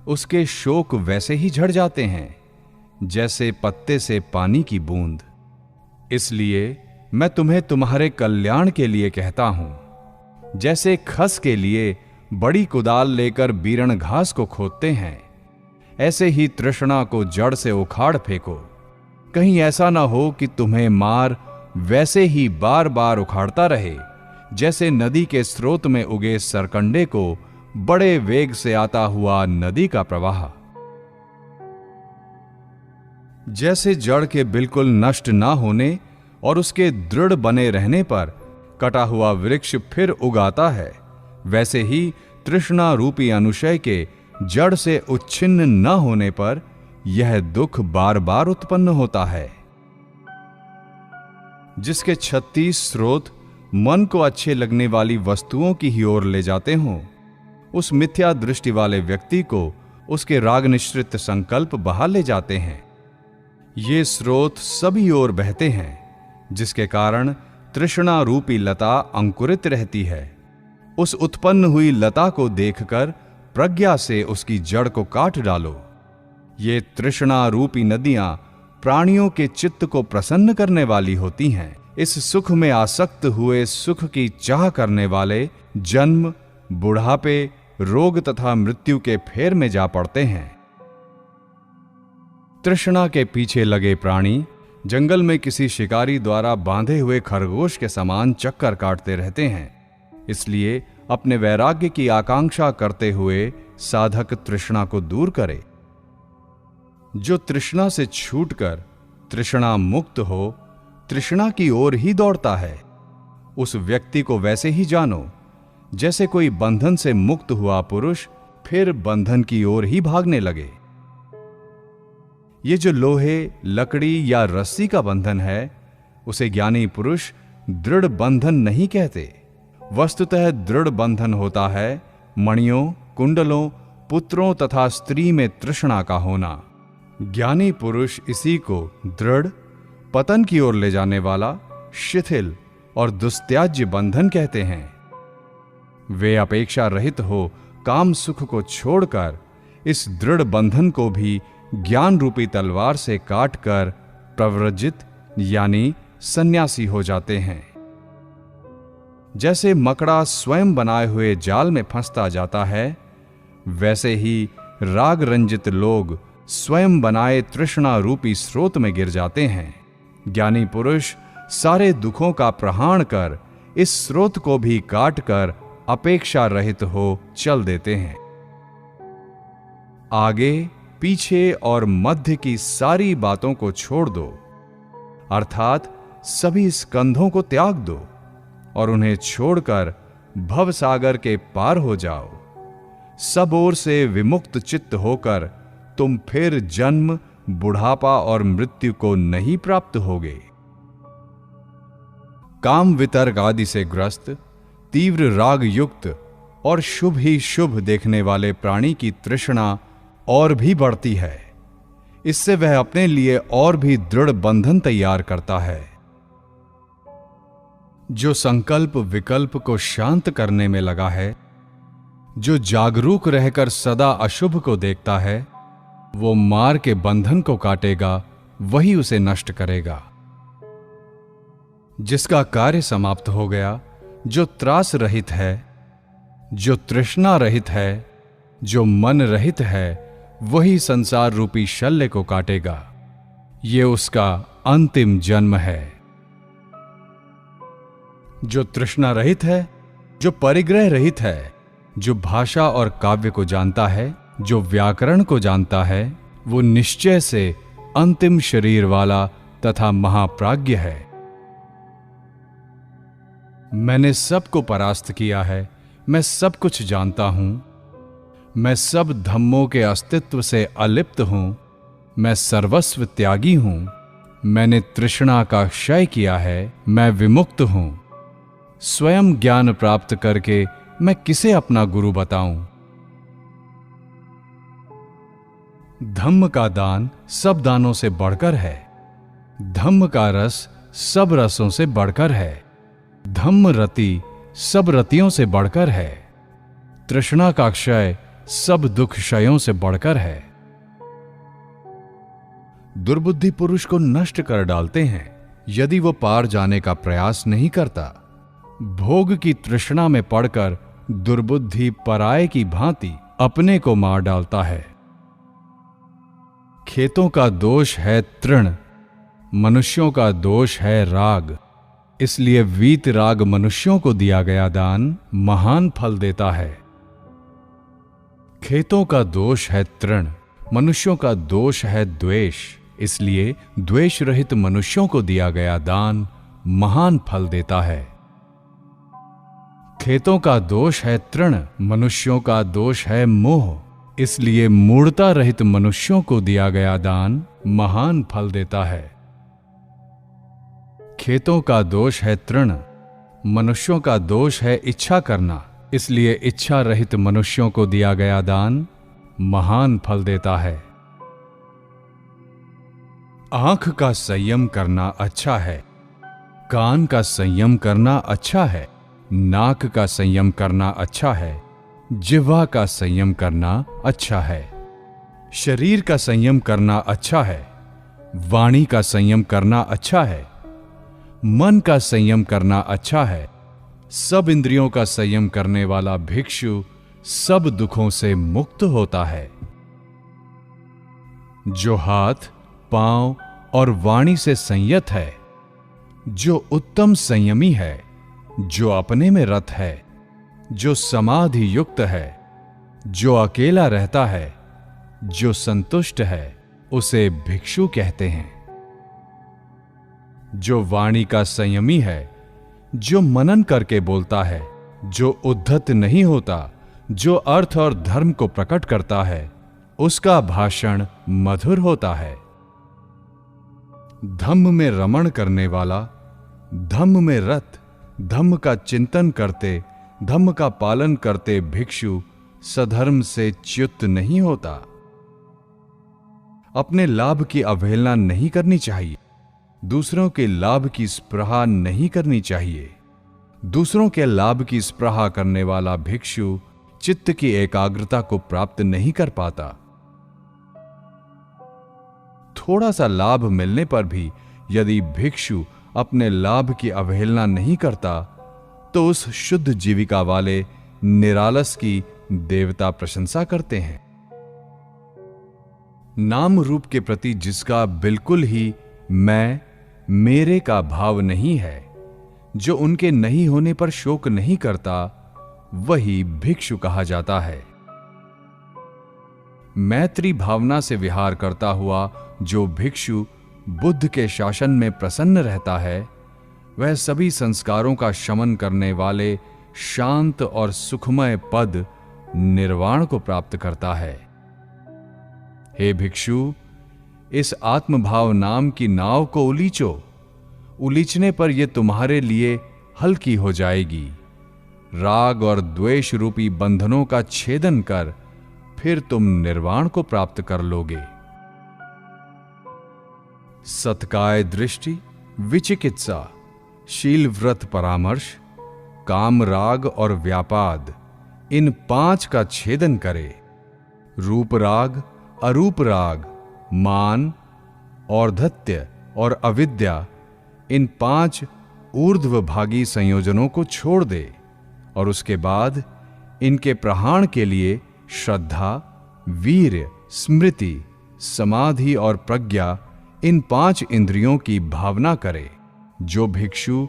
उसके शोक वैसे ही झड़ जाते हैं जैसे पत्ते से पानी की बूंद। इसलिए मैं तुम्हें तुम्हारे कल्याण के लिए कहता हूं। जैसे खस के लिए बड़ी कुदाल लेकर बीरण घास को खोदते हैं, ऐसे ही तृष्णा को जड़ से उखाड़ फेंको। कहीं ऐसा ना हो कि तुम्हें मार वैसे ही बार बार उखाड़ता रहे जैसे नदी के स्रोत में उगे सरकंडे को बड़े वेग से आता हुआ नदी का प्रवाह। जैसे जड़ के बिल्कुल नष्ट ना होने और उसके दृढ़ बने रहने पर कटा हुआ वृक्ष फिर उगाता है, वैसे ही तृष्णा रूपी अनुशय के जड़ से उच्छिन्न न होने पर यह दुख बार बार उत्पन्न होता है। जिसके 36 स्रोत मन को अच्छे लगने वाली वस्तुओं की ही ओर ले जाते हों, उस मिथ्या दृष्टि वाले व्यक्ति को उसके राग निश्रित संकल्प बहा ले जाते हैं। ये स्रोत सभी ओर बहते हैं, जिसके कारण तृष्णा रूपी लता अंकुरित रहती है। उस उत्पन्न हुई लता को देखकर प्रज्ञा से उसकी जड़ को काट डालो। ये तृष्णा रूपी नदियां प्राणियों के चित्त को प्रसन्न करने वाली होती हैं। इस सुख में आसक्त हुए सुख की चाह करने वाले जन्म, बुढ़ापे, रोग तथा मृत्यु के फेर में जा पड़ते हैं। तृष्णा के पीछे लगे प्राणी जंगल में किसी शिकारी द्वारा बांधे हुए खरगोश के समान चक्कर काटते रहते हैं। इसलिए अपने वैराग्य की आकांक्षा करते हुए साधक तृष्णा को दूर करे। जो तृष्णा से छूटकर तृष्णा मुक्त हो, तृष्णा की ओर ही दौड़ता है। उस व्यक्ति को वैसे ही जानो जैसे कोई बंधन से मुक्त हुआ पुरुष फिर बंधन की ओर ही भागने लगे। ये जो लोहे, लकड़ी या रस्सी का बंधन है, उसे ज्ञानी पुरुष दृढ़ बंधन नहीं कहते। वस्तुतः दृढ़ बंधन होता है मणियों, कुंडलों, पुत्रों तथा स्त्री में तृष्णा का होना। ज्ञानी पुरुष इसी को दृढ़, पतन की ओर ले जाने वाला, शिथिल और दुस्त्याज्य बंधन कहते हैं। वे अपेक्षा रहित हो काम सुख को छोड़कर इस दृढ़ बंधन को भी ज्ञान रूपी तलवार से काटकर प्रव्रजित यानी सन्यासी हो जाते हैं। जैसे मकड़ा स्वयं बनाए हुए जाल में फंसता जाता है, वैसे ही राग रंजित लोग स्वयं बनाए तृष्णा रूपी स्रोत में गिर जाते हैं। ज्ञानी पुरुष सारे दुखों का प्रहाण कर इस स्रोत को भी काटकर अपेक्षा रहित हो चल देते हैं। आगे, पीछे और मध्य की सारी बातों को छोड़ दो, अर्थात सभी स्कंधों को त्याग दो और उन्हें छोड़कर भवसागर के पार हो जाओ। सब ओर से विमुक्त चित्त होकर तुम फिर जन्म, बुढ़ापा और मृत्यु को नहीं प्राप्त होगे। काम वितर्क आदि से ग्रस्त, तीव्र राग युक्त और शुभ ही शुभ देखने वाले प्राणी की तृष्णा और भी बढ़ती है। इससे वह अपने लिए और भी दृढ़ बंधन तैयार करता है। जो संकल्प विकल्प को शांत करने में लगा है, जो जागरूक रहकर सदा अशुभ को देखता है, वो मार के बंधन को काटेगा, वही उसे नष्ट करेगा। जिसका कार्य समाप्त हो गया, जो त्रास रहित है, जो तृष्णा रहित है, जो मन रहित है, वही संसार रूपी शल्य को काटेगा। ये उसका अंतिम जन्म है। जो तृष्णा रहित है, जो परिग्रह रहित है, जो भाषा और काव्य को जानता है, जो व्याकरण को जानता है, वो निश्चय से अंतिम शरीर वाला तथा महाप्राज्ञ है। मैंने सबको परास्त किया है, मैं सब कुछ जानता हूं, मैं सब धम्मों के अस्तित्व से अलिप्त हूं, मैं सर्वस्व त्यागी हूं, मैंने तृष्णा का क्षय किया है, मैं विमुक्त हूं। स्वयं ज्ञान प्राप्त करके मैं किसे अपना गुरु बताऊं? धम्म का दान सब दानों से बढ़कर है, धम्म का रस सब रसों से बढ़कर है, धम्म रति सब रतियों से बढ़कर है, तृष्णा का क्षय सब दुख क्षयों से बढ़कर है। दुर्बुद्धि पुरुष को नष्ट कर डालते हैं यदि वो पार जाने का प्रयास नहीं करता। भोग की तृष्णा में पड़कर दुर्बुद्धि पराये की भांति अपने को मार डालता है। खेतों का दोष है तृण, मनुष्यों का दोष है राग। इसलिए वीत राग मनुष्यों को दिया गया दान महान फल देता है। खेतों का दोष है तृण, मनुष्यों का दोष है द्वेष। इसलिए द्वेष रहित मनुष्यों को दिया गया दान महान फल देता है। खेतों का दोष है तृण, मनुष्यों का दोष है मोह। इसलिए मूढ़ता रहित मनुष्यों को दिया गया दान महान फल देता है। खेतों का दोष है तृण, मनुष्यों का दोष है इच्छा करना। इसलिए इच्छा रहित मनुष्यों को दिया गया दान महान फल देता है। आंख का संयम करना अच्छा है, कान का संयम करना अच्छा है, नाक का संयम करना अच्छा है, जिह्वा का संयम करना अच्छा है, शरीर का संयम करना अच्छा है, वाणी का संयम करना अच्छा है, मन का संयम करना अच्छा है। सब इंद्रियों का संयम करने वाला भिक्षु सब दुखों से मुक्त होता है। जो हाथ, पांव और वाणी से संयत है, जो उत्तम संयमी है, जो अपने में रत है, जो समाधि युक्त है, जो अकेला रहता है, जो संतुष्ट है, उसे भिक्षु कहते हैं। जो वाणी का संयमी है, जो मनन करके बोलता है, जो उद्धत नहीं होता, जो अर्थ और धर्म को प्रकट करता है, उसका भाषण मधुर होता है। धम्म में रमण करने वाला, धम्म में रत, धम्म का चिंतन करते, धम्म का पालन करते भिक्षु सधर्म से च्युत नहीं होता। अपने लाभ की अवहेलना नहीं करनी चाहिए, दूसरों के लाभ की स्पृहा नहीं करनी चाहिए। दूसरों के लाभ की स्पृहा करने वाला भिक्षु चित्त की एकाग्रता को प्राप्त नहीं कर पाता। थोड़ा सा लाभ मिलने पर भी यदि भिक्षु अपने लाभ की अवहेलना नहीं करता, तो उस शुद्ध जीविका वाले निरालस की देवता प्रशंसा करते हैं। नाम रूप के प्रति जिसका बिल्कुल ही मैं, मेरे का भाव नहीं है, जो उनके नहीं होने पर शोक नहीं करता, वही भिक्षु कहा जाता है। मैत्री भावना से विहार करता हुआ जो भिक्षु बुद्ध के शासन में प्रसन्न रहता है, वह सभी संस्कारों का शमन करने वाले शांत और सुखमय पद निर्वाण को प्राप्त करता है। हे भिक्षु, इस आत्मभाव नाम की नाव को उलीचो। उलीचने पर यह तुम्हारे लिए हल्की हो जाएगी। राग और द्वेष रूपी बंधनों का छेदन कर फिर तुम निर्वाण को प्राप्त कर लोगे। सत्काय दृष्टि, विचिकित्सा, शील व्रत परामर्श, काम राग और व्यापाद, इन 5 का छेदन करे। रूप राग, अरूप राग, मान, और्धत्य और अविद्या, इन 5 ऊर्ध्वभागी संयोजनों को छोड़ दे और उसके बाद इनके प्रहाण के लिए श्रद्धा, वीर्य, स्मृति, समाधि और प्रज्ञा, इन 5 इंद्रियों की भावना करे। जो भिक्षु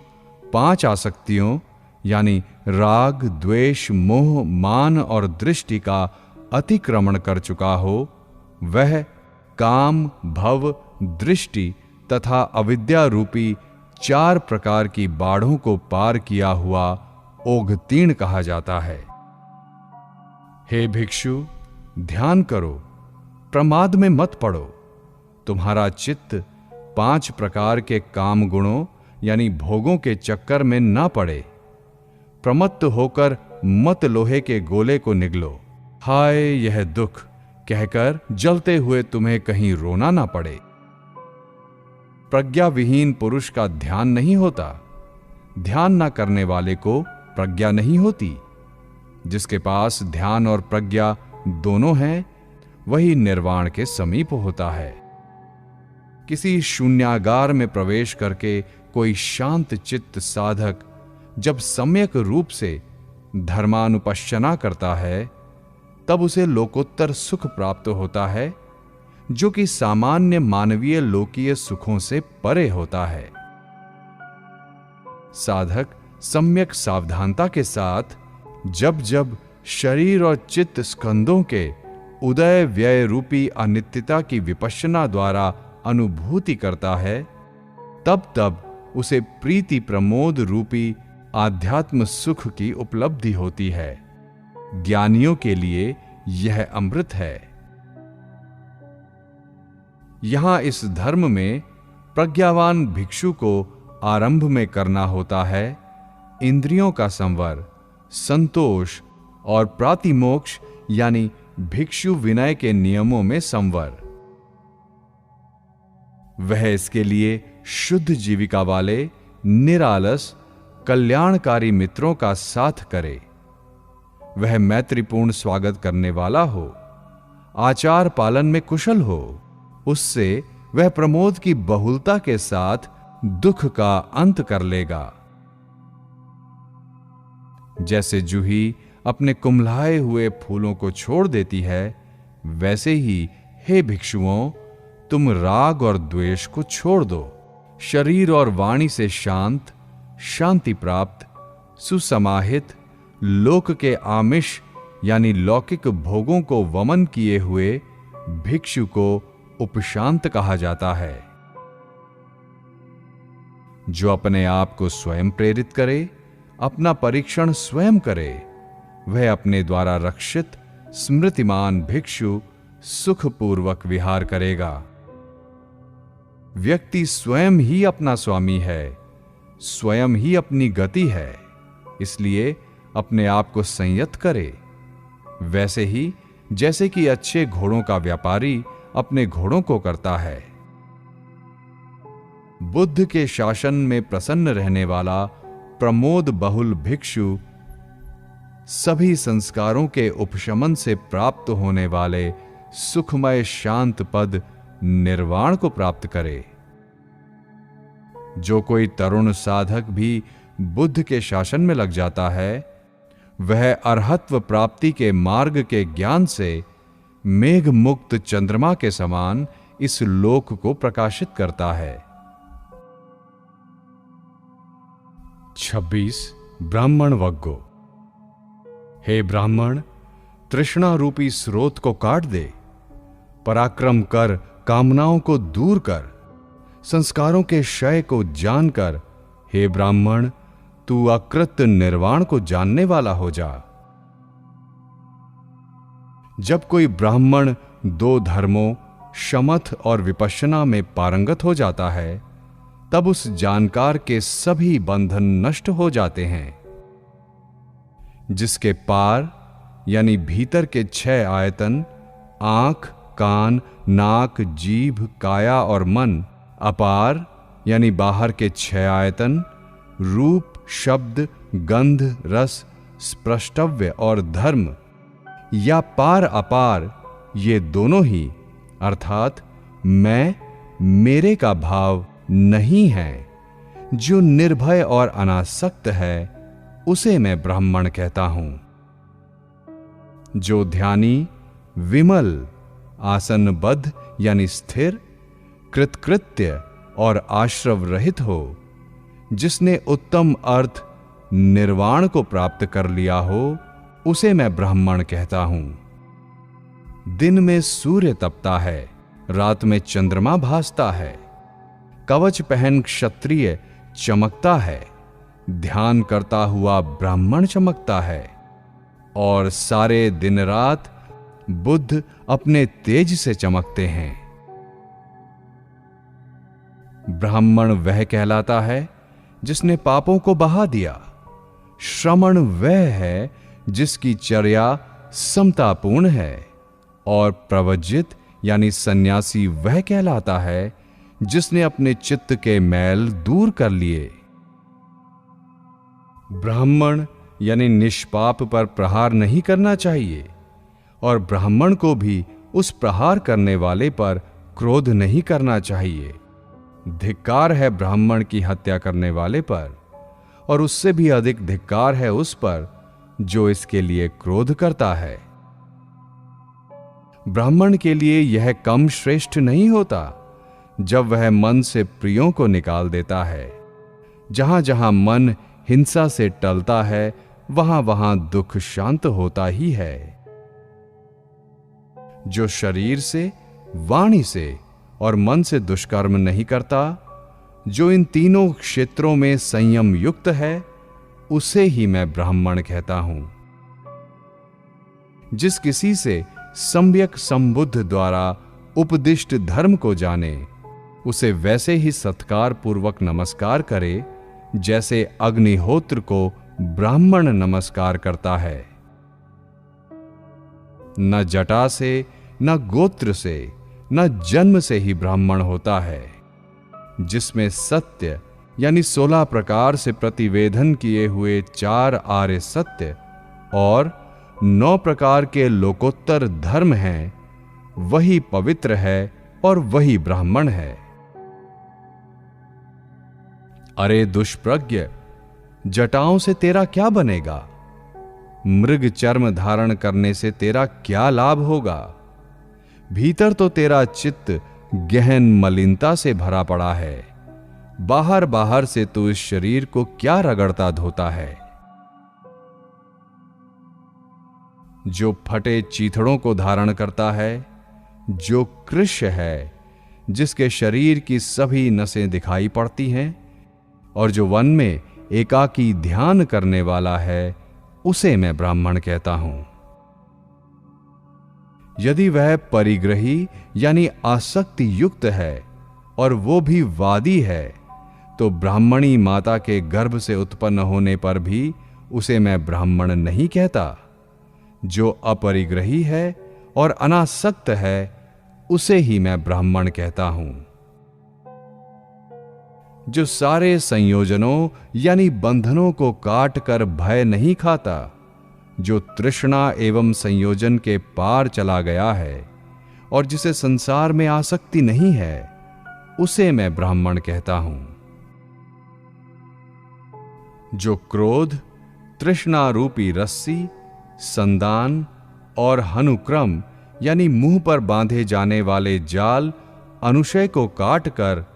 5 आसक्तियों यानी राग, द्वेष, मोह, मान और दृष्टि का अतिक्रमण कर चुका हो, वह काम, भव, दृष्टि तथा अविद्या रूपी 4 प्रकार की बाढ़ों को पार किया हुआ ओघतीर्ण कहा जाता है। हे भिक्षु, ध्यान करो, प्रमाद में मत पड़ो। तुम्हारा चित्त 5 प्रकार के काम गुणों यानी भोगों के चक्कर में ना पड़े। प्रमत्त होकर मत लोहे के गोले को निगलो। हाय यह दुख कहकर जलते हुए तुम्हें कहीं रोना ना पड़े। प्रज्ञा विहीन पुरुष का ध्यान नहीं होता। ध्यान ना करने वाले को प्रज्ञा नहीं होती। जिसके पास ध्यान और प्रज्ञा दोनों हैं, वही निर्वाण के समीप होता है। किसी शून्यागार में प्रवेश करके कोई शांत चित्त साधक जब सम्यक रूप से धर्मानुपश्चना करता है, तब उसे लोकोत्तर सुख प्राप्त होता है, जो कि सामान्य मानवीय लोकीय सुखों से परे होता है। साधक सम्यक सावधानता के साथ जब जब शरीर और चित्त स्कंदों के उदय व्यय रूपी अनित्यता की विपश्यना द्वारा अनुभूति करता है, तब तब उसे प्रीति प्रमोद रूपी आध्यात्म सुख की उपलब्धि होती है। ज्ञानियों के लिए यह अमृत है। यहां इस धर्म में प्रज्ञावान भिक्षु को आरंभ में करना होता है इंद्रियों का संवर, संतोष और प्रातिमोक्ष यानी भिक्षु विनय के नियमों में संवर। वह इसके लिए शुद्ध जीविका वाले निरालस कल्याणकारी मित्रों का साथ करे। वह मैत्रीपूर्ण स्वागत करने वाला हो, आचार पालन में कुशल हो। उससे वह प्रमोद की बहुलता के साथ दुख का अंत कर लेगा। जैसे जूही अपने कुम्हलाए हुए फूलों को छोड़ देती है, वैसे ही हे भिक्षुओं, तुम राग और द्वेष को छोड़ दो। शरीर और वाणी से शांत, शांति प्राप्त, सुसमाहित, लोक के आमिष यानी लौकिक भोगों को वमन किए हुए भिक्षु को उपशांत कहा जाता है। जो अपने आप को स्वयं प्रेरित करे, अपना परीक्षण स्वयं करे, वह अपने द्वारा रक्षित स्मृतिमान भिक्षु सुखपूर्वक विहार करेगा। व्यक्ति स्वयं ही अपना स्वामी है, स्वयं ही अपनी गति है, इसलिए अपने आप को संयत करे। वैसे ही जैसे कि अच्छे घोड़ों का व्यापारी अपने घोड़ों को करता है। बुद्ध के शासन में प्रसन्न रहने वाला प्रमोद बहुल भिक्षु सभी संस्कारों के उपशमन से प्राप्त होने वाले सुखमय शांत पद निर्वाण को प्राप्त करे। जो कोई तरुण साधक भी बुद्ध के शासन में लग जाता है, वह अरहत्व प्राप्ति के मार्ग के ज्ञान से मेघ मुक्त चंद्रमा के समान इस लोक को प्रकाशित करता है। 26 ब्राह्मण वग्गो। हे ब्राह्मण, तृष्णा रूपी स्रोत को काट दे, पराक्रम कर कामनाओं को दूर कर, संस्कारों के क्षय को जानकर हे ब्राह्मण, तू अकृत निर्वाण को जानने वाला हो जा। जब कोई ब्राह्मण दो धर्मों शमथ और विपश्यना में पारंगत हो जाता है, तब उस जानकार के सभी बंधन नष्ट हो जाते हैं। जिसके पार यानी भीतर के 6 आयतन आंख, कान, नाक, जीभ, काया और मन, अपार यानी बाहर के 6 आयतन रूप, शब्द, गंध, रस, स्पृष्टव्य और धर्म, या पार अपार, ये दोनों ही अर्थात मैं मेरे का भाव नहीं है, जो निर्भय और अनासक्त है, उसे मैं ब्राह्मण कहता हूं। जो ध्यानी, विमल, आसनबद्ध यानी स्थिर, कृतकृत्य और आश्रव रहित हो, जिसने उत्तम अर्थ निर्वाण को प्राप्त कर लिया हो, उसे मैं ब्राह्मण कहता हूं। दिन में सूर्य तपता है, रात में चंद्रमा भासता है, कवच पहन क्षत्रिय चमकता है, ध्यान करता हुआ ब्राह्मण चमकता है, और सारे दिन रात बुद्ध अपने तेज से चमकते हैं। ब्राह्मण वह कहलाता है जिसने पापों को बहा दिया। श्रमण वह है जिसकी चर्या समतापूर्ण है, और प्रवज्जित यानी सन्यासी वह कहलाता है जिसने अपने चित्त के मैल दूर कर लिए। ब्राह्मण यानी निष्पाप पर प्रहार नहीं करना चाहिए, और ब्राह्मण को भी उस प्रहार करने वाले पर क्रोध नहीं करना चाहिए। धिक्कार है ब्राह्मण की हत्या करने वाले पर, और उससे भी अधिक धिक्कार है उस पर जो इसके लिए क्रोध करता है। ब्राह्मण के लिए यह कम श्रेष्ठ नहीं होता जब वह मन से प्रियों को निकाल देता है। जहां जहां मन हिंसा से टलता है, वहां वहां दुख शांत होता ही है। जो शरीर से, वाणी से और मन से दुष्कर्म नहीं करता, जो इन तीनों क्षेत्रों में संयम युक्त है, उसे ही मैं ब्राह्मण कहता हूं। जिस किसी से सम्यक संबुद्ध द्वारा उपदिष्ट धर्म को जाने, उसे वैसे ही सत्कार पूर्वक नमस्कार करे जैसे अग्निहोत्र को ब्राह्मण नमस्कार करता है। न जटा से, न गोत्र से, न जन्म से ही ब्राह्मण होता है। जिसमें सत्य यानी 16 प्रकार से प्रतिवेदन किए हुए 4 आर्य सत्य और 9 प्रकार के लोकोत्तर धर्म हैं, वही पवित्र है और वही ब्राह्मण है। अरे दुष्प्रज्ञ, जटाओं से तेरा क्या बनेगा? मृग चर्म धारण करने से तेरा क्या लाभ होगा? भीतर तो तेरा चित्त गहन मलिनता से भरा पड़ा है, बाहर बाहर से तू इस शरीर को क्या रगड़ता धोता है। जो फटे चीथड़ों को धारण करता है, जो कृष्य है, जिसके शरीर की सभी नसें दिखाई पड़ती हैं, और जो वन में एकाकी ध्यान करने वाला है, उसे मैं ब्राह्मण कहता हूं। यदि वह परिग्रही यानी आसक्ति युक्त है और वो भी वादी है, तो ब्राह्मणी माता के गर्भ से उत्पन्न होने पर भी उसे मैं ब्राह्मण नहीं कहता। जो अपरिग्रही है और अनासक्त है, उसे ही मैं ब्राह्मण कहता हूं। जो सारे संयोजनों यानी बंधनों को काट कर भय नहीं खाता, जो तृष्णा एवं संयोजन के पार चला गया है और जिसे संसार में आसक्ति नहीं है, उसे मैं ब्राह्मण कहता हूं। जो क्रोध, तृष्णा रूपी रस्सी, संदान और हनुक्रम यानी मुंह पर बांधे जाने वाले जाल अनुशय को काट कर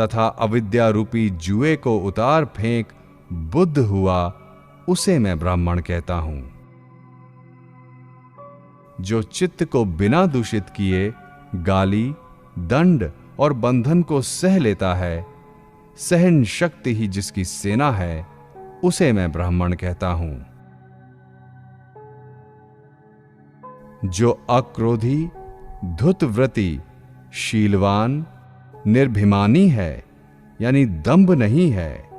तथा अविद्या रूपी जुए को उतार फेंक बुद्ध हुआ, उसे मैं ब्राह्मण कहता हूं। जो चित्त को बिना दूषित किए गाली, दंड और बंधन को सह लेता है, सहन शक्ति ही जिसकी सेना है, उसे मैं ब्राह्मण कहता हूं। जो अक्रोधी, धुतव्रती, शीलवान, निर्भिमानी है यानी दंभ नहीं है,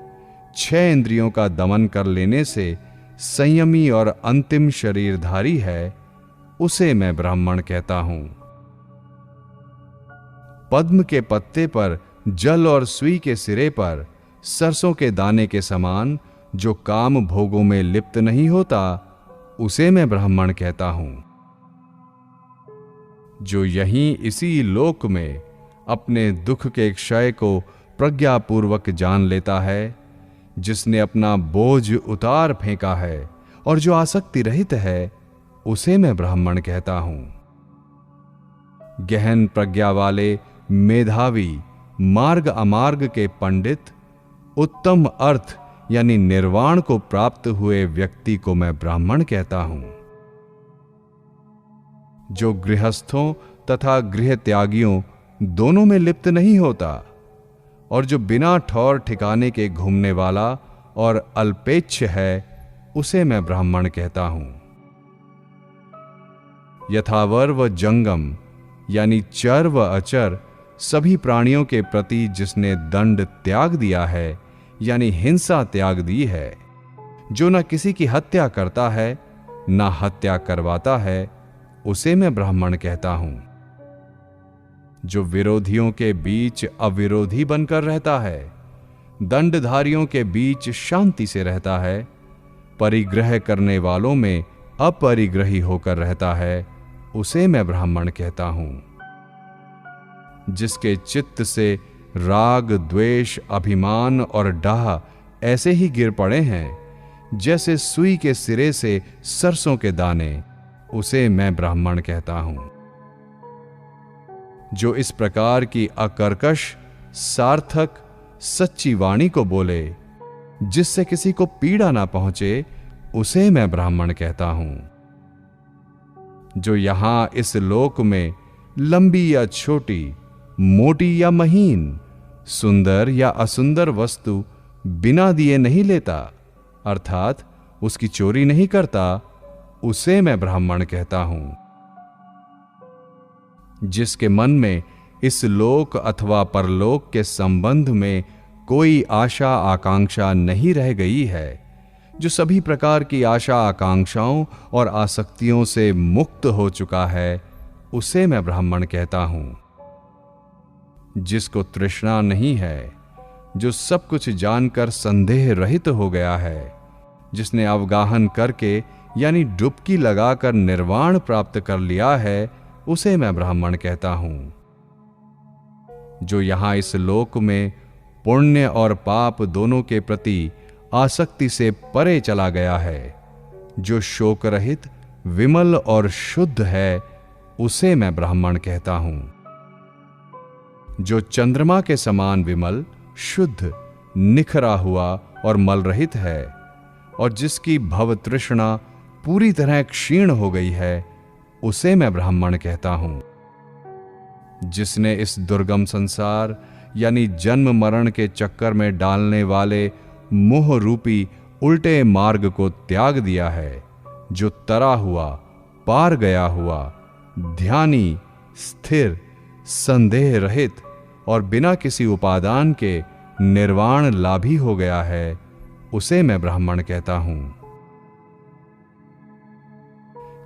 6 इंद्रियों का दमन कर लेने से संयमी और अंतिम शरीरधारी है, उसे मैं ब्राह्मण कहता हूं। पद्म के पत्ते पर जल और सुई के सिरे पर सरसों के दाने के समान जो काम भोगों में लिप्त नहीं होता, उसे मैं ब्राह्मण कहता हूं। जो यहीं इसी लोक में अपने दुख के क्षय को प्रज्ञापूर्वक जान लेता है, जिसने अपना बोझ उतार फेंका है और जो आसक्ति रहित है, उसे मैं ब्राह्मण कहता हूं। गहन प्रज्ञा वाले मेधावी मार्ग अमार्ग के पंडित, उत्तम अर्थ यानी निर्वाण को प्राप्त हुए व्यक्ति को मैं ब्राह्मण कहता हूं। जो गृहस्थों तथा गृह त्यागियों दोनों में लिप्त नहीं होता और जो बिना ठौर ठिकाने के घूमने वाला और अल्पेच्छ है, उसे मैं ब्राह्मण कहता हूं। यथावर व जंगम यानी चर व अचर सभी प्राणियों के प्रति जिसने दंड त्याग दिया है यानी हिंसा त्याग दी है, जो न किसी की हत्या करता है न हत्या करवाता है, उसे मैं ब्राह्मण कहता हूं। जो विरोधियों के बीच अविरोधी बनकर रहता है, दंडधारियों के बीच शांति से रहता है, परिग्रह करने वालों में अपरिग्रही होकर रहता है, उसे मैं ब्राह्मण कहता हूं। जिसके चित्त से राग, द्वेष, अभिमान और डाह ऐसे ही गिर पड़े हैं जैसे सुई के सिरे से सरसों के दाने, उसे मैं ब्राह्मण कहता हूं। जो इस प्रकार की अकर्कश, सार्थक, सच्ची वाणी को बोले जिससे किसी को पीड़ा ना पहुंचे, उसे मैं ब्राह्मण कहता हूं। जो यहां इस लोक में लंबी या छोटी, मोटी या महीन, सुंदर या असुंदर वस्तु बिना दिए नहीं लेता, अर्थात उसकी चोरी नहीं करता, उसे मैं ब्राह्मण कहता हूं। जिसके मन में इस लोक अथवा परलोक के संबंध में कोई आशा आकांक्षा नहीं रह गई है, जो सभी प्रकार की आशा आकांक्षाओं और आसक्तियों से मुक्त हो चुका है, उसे मैं ब्राह्मण कहता हूं। जिसको तृष्णा नहीं है, जो सब कुछ जानकर संदेह रहित हो गया है, जिसने अवगाहन करके यानी डुबकी लगाकर निर्वाण प्राप्त कर लिया है, उसे मैं ब्राह्मण कहता हूं। जो यहां इस लोक में पुण्य और पाप दोनों के प्रति आसक्ति से परे चला गया है, जो शोक रहित, विमल और शुद्ध है, उसे मैं ब्राह्मण कहता हूं। जो चंद्रमा के समान विमल, शुद्ध, निखरा हुआ और मल रहित है और जिसकी भव तृष्णा पूरी तरह क्षीण हो गई है, उसे मैं ब्राह्मण कहता हूं। जिसने इस दुर्गम संसार यानी जन्म मरण के चक्कर में डालने वाले मोह रूपी उल्टे मार्ग को त्याग दिया है, जो तरा हुआ, पार गया हुआ, ध्यानी, स्थिर, संदेह रहित और बिना किसी उपादान के निर्वाण लाभी हो गया है, उसे मैं ब्राह्मण कहता हूं।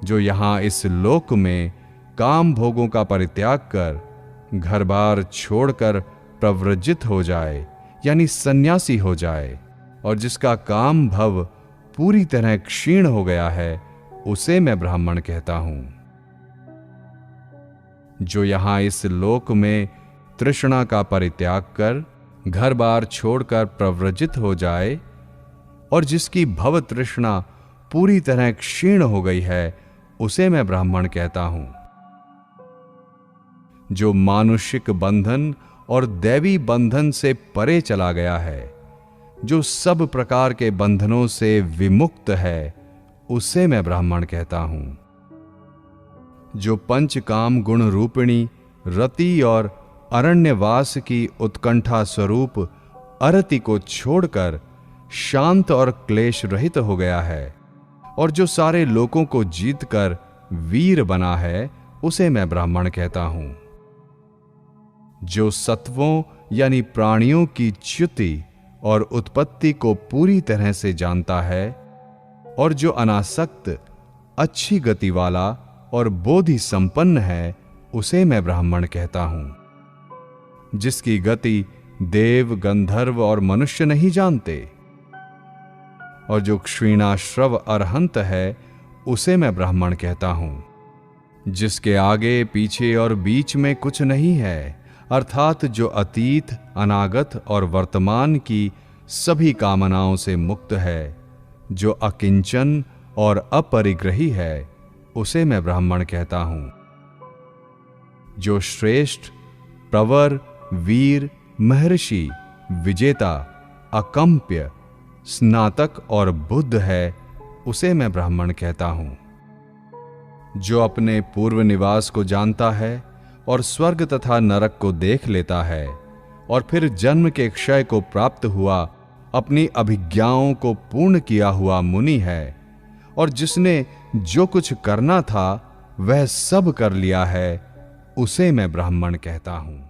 जो यहां इस लोक में काम भोगों का परित्याग कर घर बार छोड़कर प्रव्रजित हो जाए, यानी सन्यासी हो जाए, और जिसका काम भव पूरी तरह क्षीण हो गया है, उसे मैं ब्राह्मण कहता हूं। जो यहां इस लोक में तृष्णा का परित्याग कर घर बार छोड़कर प्रव्रजित हो जाए, और जिसकी भव तृष्णा पूरी तरह क्षीण हो गई है, उसे मैं ब्राह्मण कहता हूं। जो मानुषिक बंधन और दैवी बंधन से परे चला गया है, जो सब प्रकार के बंधनों से विमुक्त है, उसे मैं ब्राह्मण कहता हूं। जो पंचकाम गुण रूपिणी रति और अरण्यवास की उत्कंठा स्वरूप अरति को छोड़कर शांत और क्लेश रहित हो गया है, और जो सारे लोकों को जीतकर वीर बना है, उसे मैं ब्राह्मण कहता हूं। जो सत्वों यानी प्राणियों की च्युति और उत्पत्ति को पूरी तरह से जानता है, और जो अनासक्त, अच्छी गति वाला और बोधि संपन्न है, उसे मैं ब्राह्मण कहता हूं। जिसकी गति देव, गंधर्व और मनुष्य नहीं जानते, और जो क्षीणाश्रव अरहंत है, उसे मैं ब्राह्मण कहता हूं। जिसके आगे पीछे और बीच में कुछ नहीं है, अर्थात जो अतीत, अनागत और वर्तमान की सभी कामनाओं से मुक्त है, जो अकिंचन और अपरिग्रही है, उसे मैं ब्राह्मण कहता हूं। जो श्रेष्ठ, प्रवर, वीर, महर्षि, विजेता, अकंप्य, स्नातक और बुद्ध है, उसे मैं ब्राह्मण कहता हूं। जो अपने पूर्व निवास को जानता है और स्वर्ग तथा नरक को देख लेता है, और फिर जन्म के क्षय को प्राप्त हुआ अपनी अभिज्ञाओं को पूर्ण किया हुआ मुनि है, और जिसने जो कुछ करना था वह सब कर लिया है, उसे मैं ब्राह्मण कहता हूं।